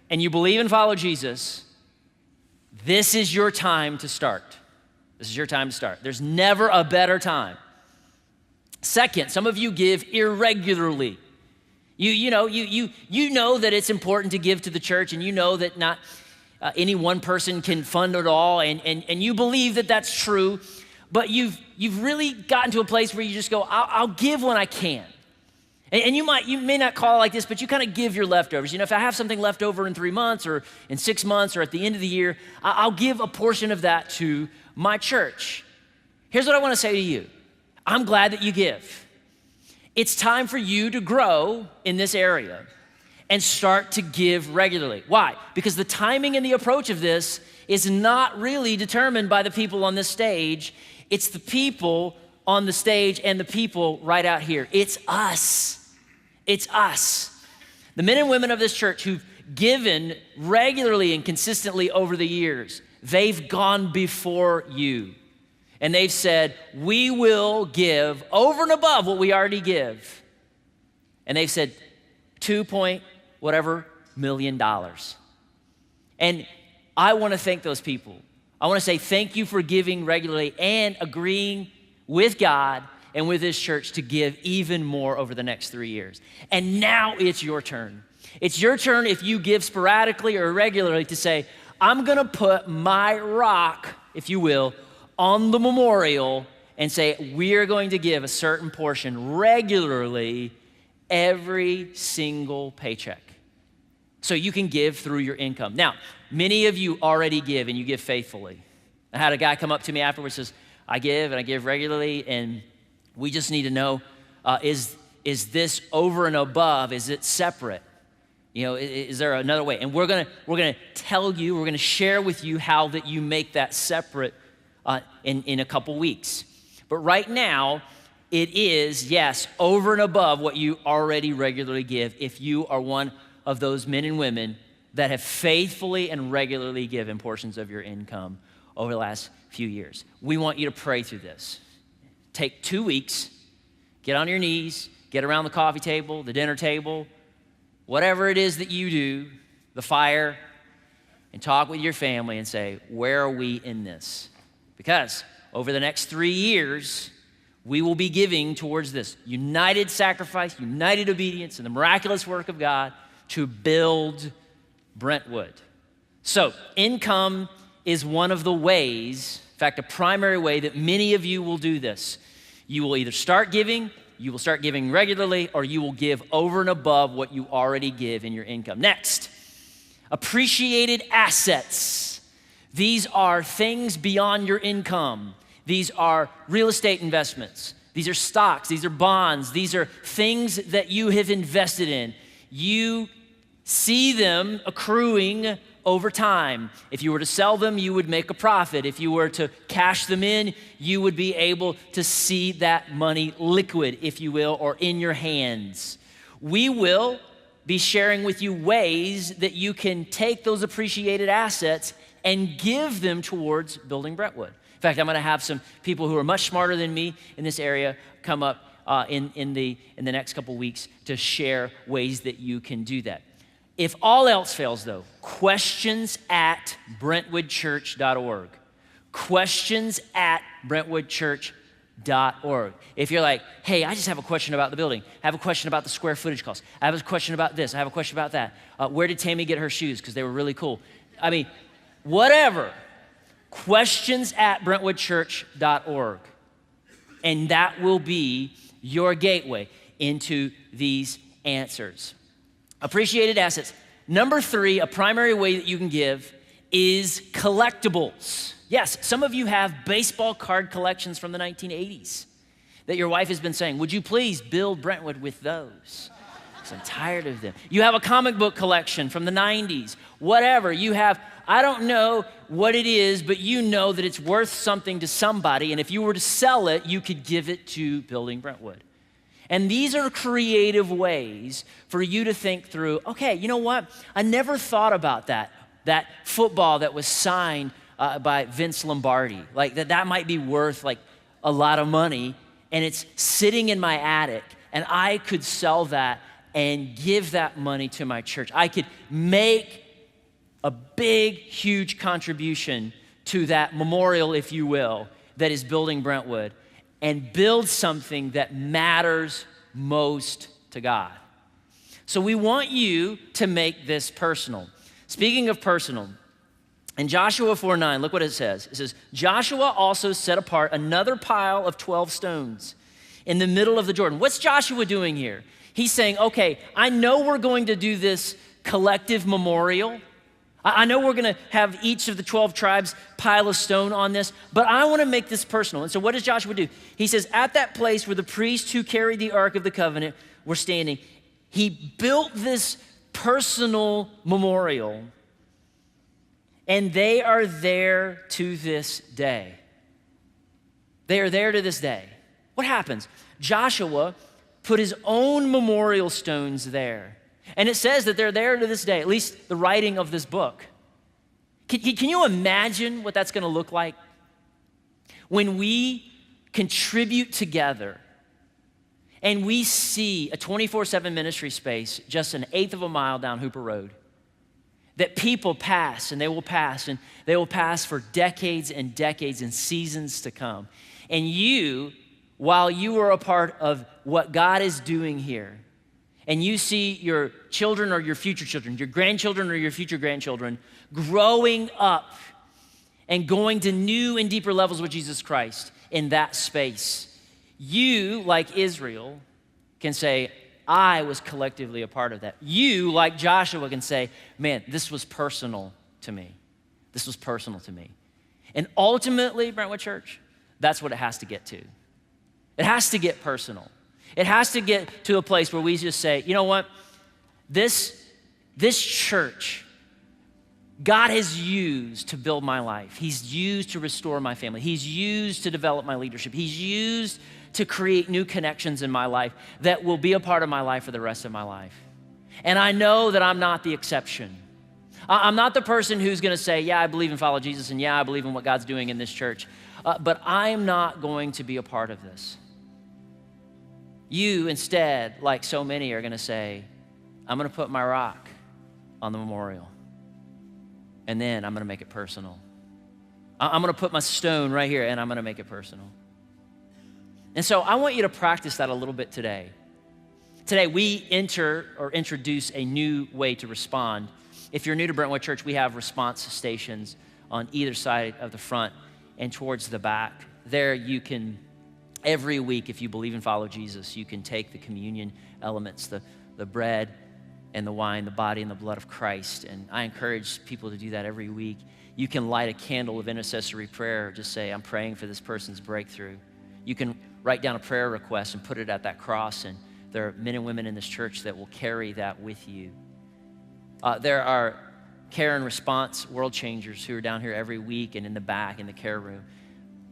and you believe and follow Jesus, this is your time to start. This is your time to start. There's never a better time. Second, some of you give irregularly. You know that it's important to give to the church, and you know that not any one person can fund it all, and you believe that that's true, but you've really gotten to a place where you just go, I'll give when I can. And you may not call it like this, but you kind of give your leftovers. You know, if I have something left over in 3 months or in 6 months or at the end of the year, I'll give a portion of that to my church. Here's what I want to say to you. I'm glad that you give. It's time for you to grow in this area and start to give regularly. Why? Because the timing and the approach of this is not really determined by the people on this stage. It's the people on the stage and the people right out here. It's us. It's us. The men and women of this church who've given regularly and consistently over the years, they've gone before you. And they've said, we will give over and above what we already give. And they've said, $2 million. And I want to thank those people. I want to say thank you for giving regularly and agreeing with God and with his church to give even more over the next 3 years. And now it's your turn. It's your turn, if you give sporadically or irregularly, to say, I'm going to put my rock, if you will, on the memorial and say, we're going to give a certain portion regularly every single paycheck. So you can give through your income. Now, many of you already give and you give faithfully. I had a guy come up to me afterwards and says, I give and I give regularly, and we just need to know, is is this over and above? Is it separate? Is there another way? And we're gonna tell you, we're gonna share with you how that you make that separate in a couple weeks. But right now, it is, yes, over and above what you already regularly give if you are one of those men and women that have faithfully and regularly given portions of your income over the last few years. We want you to pray through this. Take 2 weeks, get on your knees, get around the coffee table, the dinner table, whatever it is that you do, the fire, and talk with your family and say, where are we in this? Because over the next 3 years, we will be giving towards this united sacrifice, united obedience, and the miraculous work of God to build Brentwood. So income is one of the ways, in fact, a primary way that many of you will do this. You will either start giving, you will start giving regularly, or you will give over and above what you already give in your income. Next, appreciated assets. These are things beyond your income. These are real estate investments. These are stocks. These are bonds. These are things that you have invested in. You see them accruing over time. If you were to sell them, you would make a profit. If you were to cash them in, you would be able to see that money liquid, if you will, or in your hands. We will be sharing with you ways that you can take those appreciated assets and give them towards Building Brentwood. In fact, I'm going to have some people who are much smarter than me in this area come up in the next couple weeks to share ways that you can do that. If all else fails, though, questions@brentwoodchurch.org. Questions@brentwoodchurch.org. If you're like, hey, I just have a question about the building. I have a question about the square footage cost. I have a question about this. I have a question about that. Where did Tammy get her shoes? Because they were really cool. I mean, whatever. Questions@brentwoodchurch.org. And that will be your gateway into these answers. Appreciated assets. Number 3, a primary way that you can give is collectibles. Yes, some of you have baseball card collections from the 1980s that your wife has been saying, would you please build Brentwood with those? I'm tired of them. You have a comic book collection from the 90s. Whatever, you have, I don't know what it is, but you know that it's worth something to somebody, and if you were to sell it, you could give it to Building Brentwood. And these are creative ways for you to think through, okay, you know what? I never thought about that football that was signed by Vince Lombardi. Like that might be worth like a lot of money, and it's sitting in my attic, and I could sell that and give that money to my church. I could make a big, huge contribution to that memorial, if you will, that is Building Brentwood, and build something that matters most to God. So we want you to make this personal. Speaking of personal, in Joshua 4:9, look what it says. It says, Joshua also set apart another pile of 12 stones in the middle of the Jordan. What's Joshua doing here? He's saying, okay, I know we're going to do this collective memorial. I know we're going to have each of the 12 tribes pile a stone on this, but I want to make this personal. And so what does Joshua do? He says, at that place where the priests who carried the Ark of the Covenant were standing, he built this personal memorial, and they are there to this day. They are there to this day. What happens? Joshua put his own memorial stones there. And it says that they're there to this day, at least the writing of this book. Can you imagine what that's going to look like? When we contribute together and we see a 24/7 ministry space just an eighth of a mile down Hooper Road, that people pass and they will pass and they will pass for decades and decades and seasons to come. And you, while you are a part of what God is doing here, and you see your children or your future children, your grandchildren or your future grandchildren growing up and going to new and deeper levels with Jesus Christ in that space, you, like Israel, can say, I was collectively a part of that. You, like Joshua, can say, man, this was personal to me. This was personal to me. And ultimately, Brentwood Church, that's what it has to get to. It has to get personal. It has to get to a place where we just say, you know what? This church, God has used to build my life. He's used to restore my family. He's used to develop my leadership. He's used to create new connections in my life that will be a part of my life for the rest of my life. And I know that I'm not the exception. I'm not the person who's gonna say, yeah, I believe and follow Jesus, and yeah, I believe in what God's doing in this church, but I'm not going to be a part of this. You instead, like so many, are gonna say, I'm gonna put my rock on the memorial, and then I'm gonna make it personal. I'm gonna put my stone right here, and I'm gonna make it personal. And so I want you to practice that a little bit today. Today, we introduce a new way to respond. If you're new to Brentwood Church, we have response stations on either side of the front and towards the back. There you can, every week, if you believe and follow Jesus, you can take the communion elements, the bread and the wine, the body and the blood of Christ. And I encourage people to do that every week. You can light a candle of intercessory prayer. Just say, I'm praying for this person's breakthrough. You can write down a prayer request and put it at that cross, and there are men and women in this church that will carry that with you. There are care and response world changers who are down here every week and in the back in the care room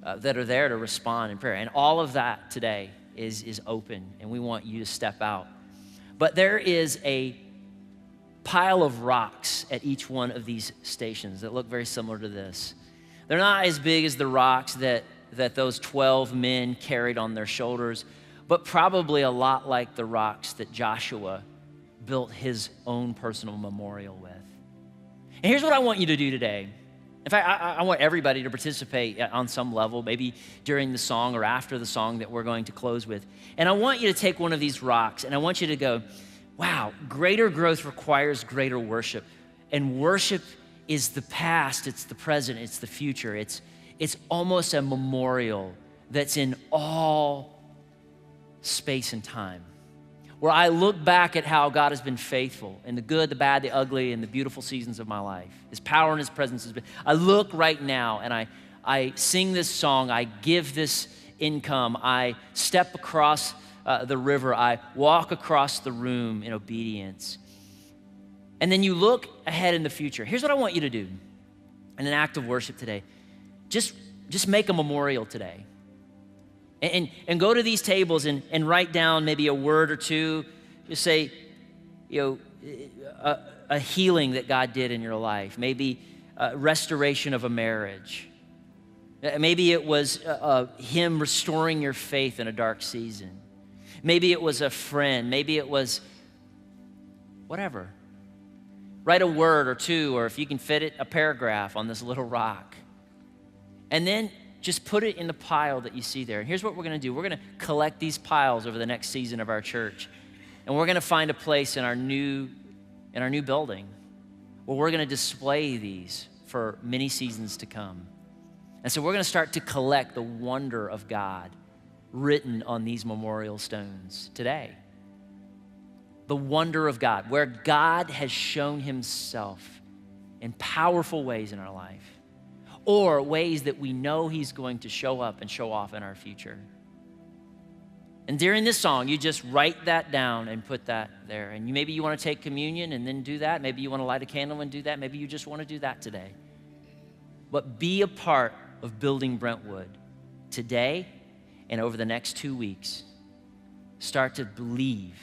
that are there to respond in prayer. And all of that today is open, and we want you to step out. But there is a pile of rocks at each one of these stations that look very similar to this. They're not as big as the rocks that those 12 men carried on their shoulders, but probably a lot like the rocks that Joshua built his own personal memorial with. And here's what I want you to do today. In fact, I want everybody to participate on some level, maybe during the song or after the song that we're going to close with. And I want you to take one of these rocks, and I want you to go, wow, greater growth requires greater worship. And worship is the past, it's the present, it's the future. It's almost a memorial that's in all space and time, where I look back at how God has been faithful in the good, the bad, the ugly, and the beautiful seasons of my life. His power and his presence has been. I look right now and I sing this song, I give this income, I step across the river, I walk across the room in obedience. And then you look ahead in the future. Here's what I want you to do in an act of worship today. Just make a memorial today. And go to these tables and write down maybe a word or two. Just say, a healing that God did in your life. Maybe restoration of a marriage. Maybe it was him restoring your faith in a dark season. Maybe it was a friend. Maybe it was whatever. Write a word or two, or if you can fit it, a paragraph on this little rock. And then just put it in the pile that you see there. And here's what we're gonna do. We're gonna collect these piles over the next season of our church. And we're gonna find a place in our new building where we're gonna display these for many seasons to come. And so we're gonna start to collect the wonder of God written on these memorial stones today. The wonder of God, where God has shown himself in powerful ways in our life, or ways that we know he's going to show up and show off in our future. And during this song, you just write that down and put that there. And maybe you want to take communion and then do that. Maybe you want to light a candle and do that. Maybe you just want to do that today. But be a part of Building Brentwood today and over the next 2 weeks. Start to believe.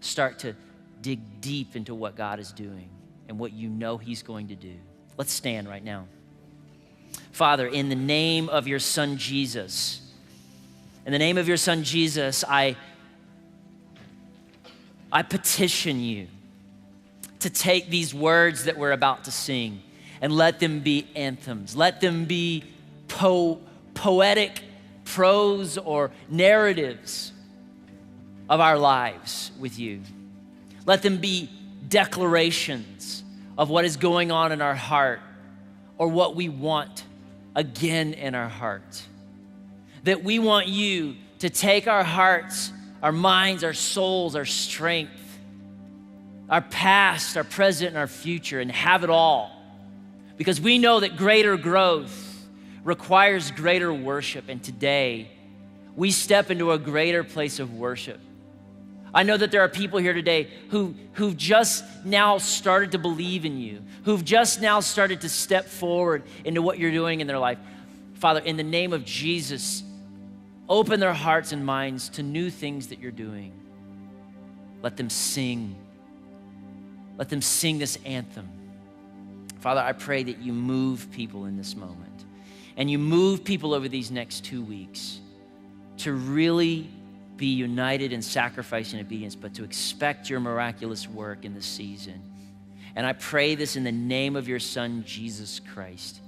Start to dig deep into what God is doing and what you know he's going to do. Let's stand right now. Father, in the name of your son, Jesus, in the name of your son, Jesus, I petition you to take these words that we're about to sing and let them be anthems. Let them be poetic prose or narratives of our lives with you. Let them be declarations of what is going on in our heart or what we want again in our heart. That we want you to take our hearts, our minds, our souls, our strength, our past, our present, and our future, and have it all. Because we know that greater growth requires greater worship. And today, we step into a greater place of worship. I know that there are people here today who've just now started to believe in you, who've just now started to step forward into what you're doing in their life. Father, in the name of Jesus, open their hearts and minds to new things that you're doing. Let them sing. Let them sing this anthem. Father, I pray that you move people in this moment, and you move people over these next 2 weeks to really be united in sacrifice and obedience, but to expect your miraculous work in this season. And I pray this in the name of your Son, Jesus Christ.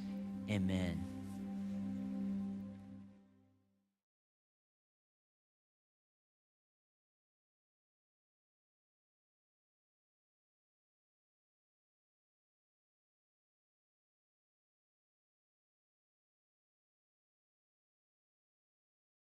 Amen.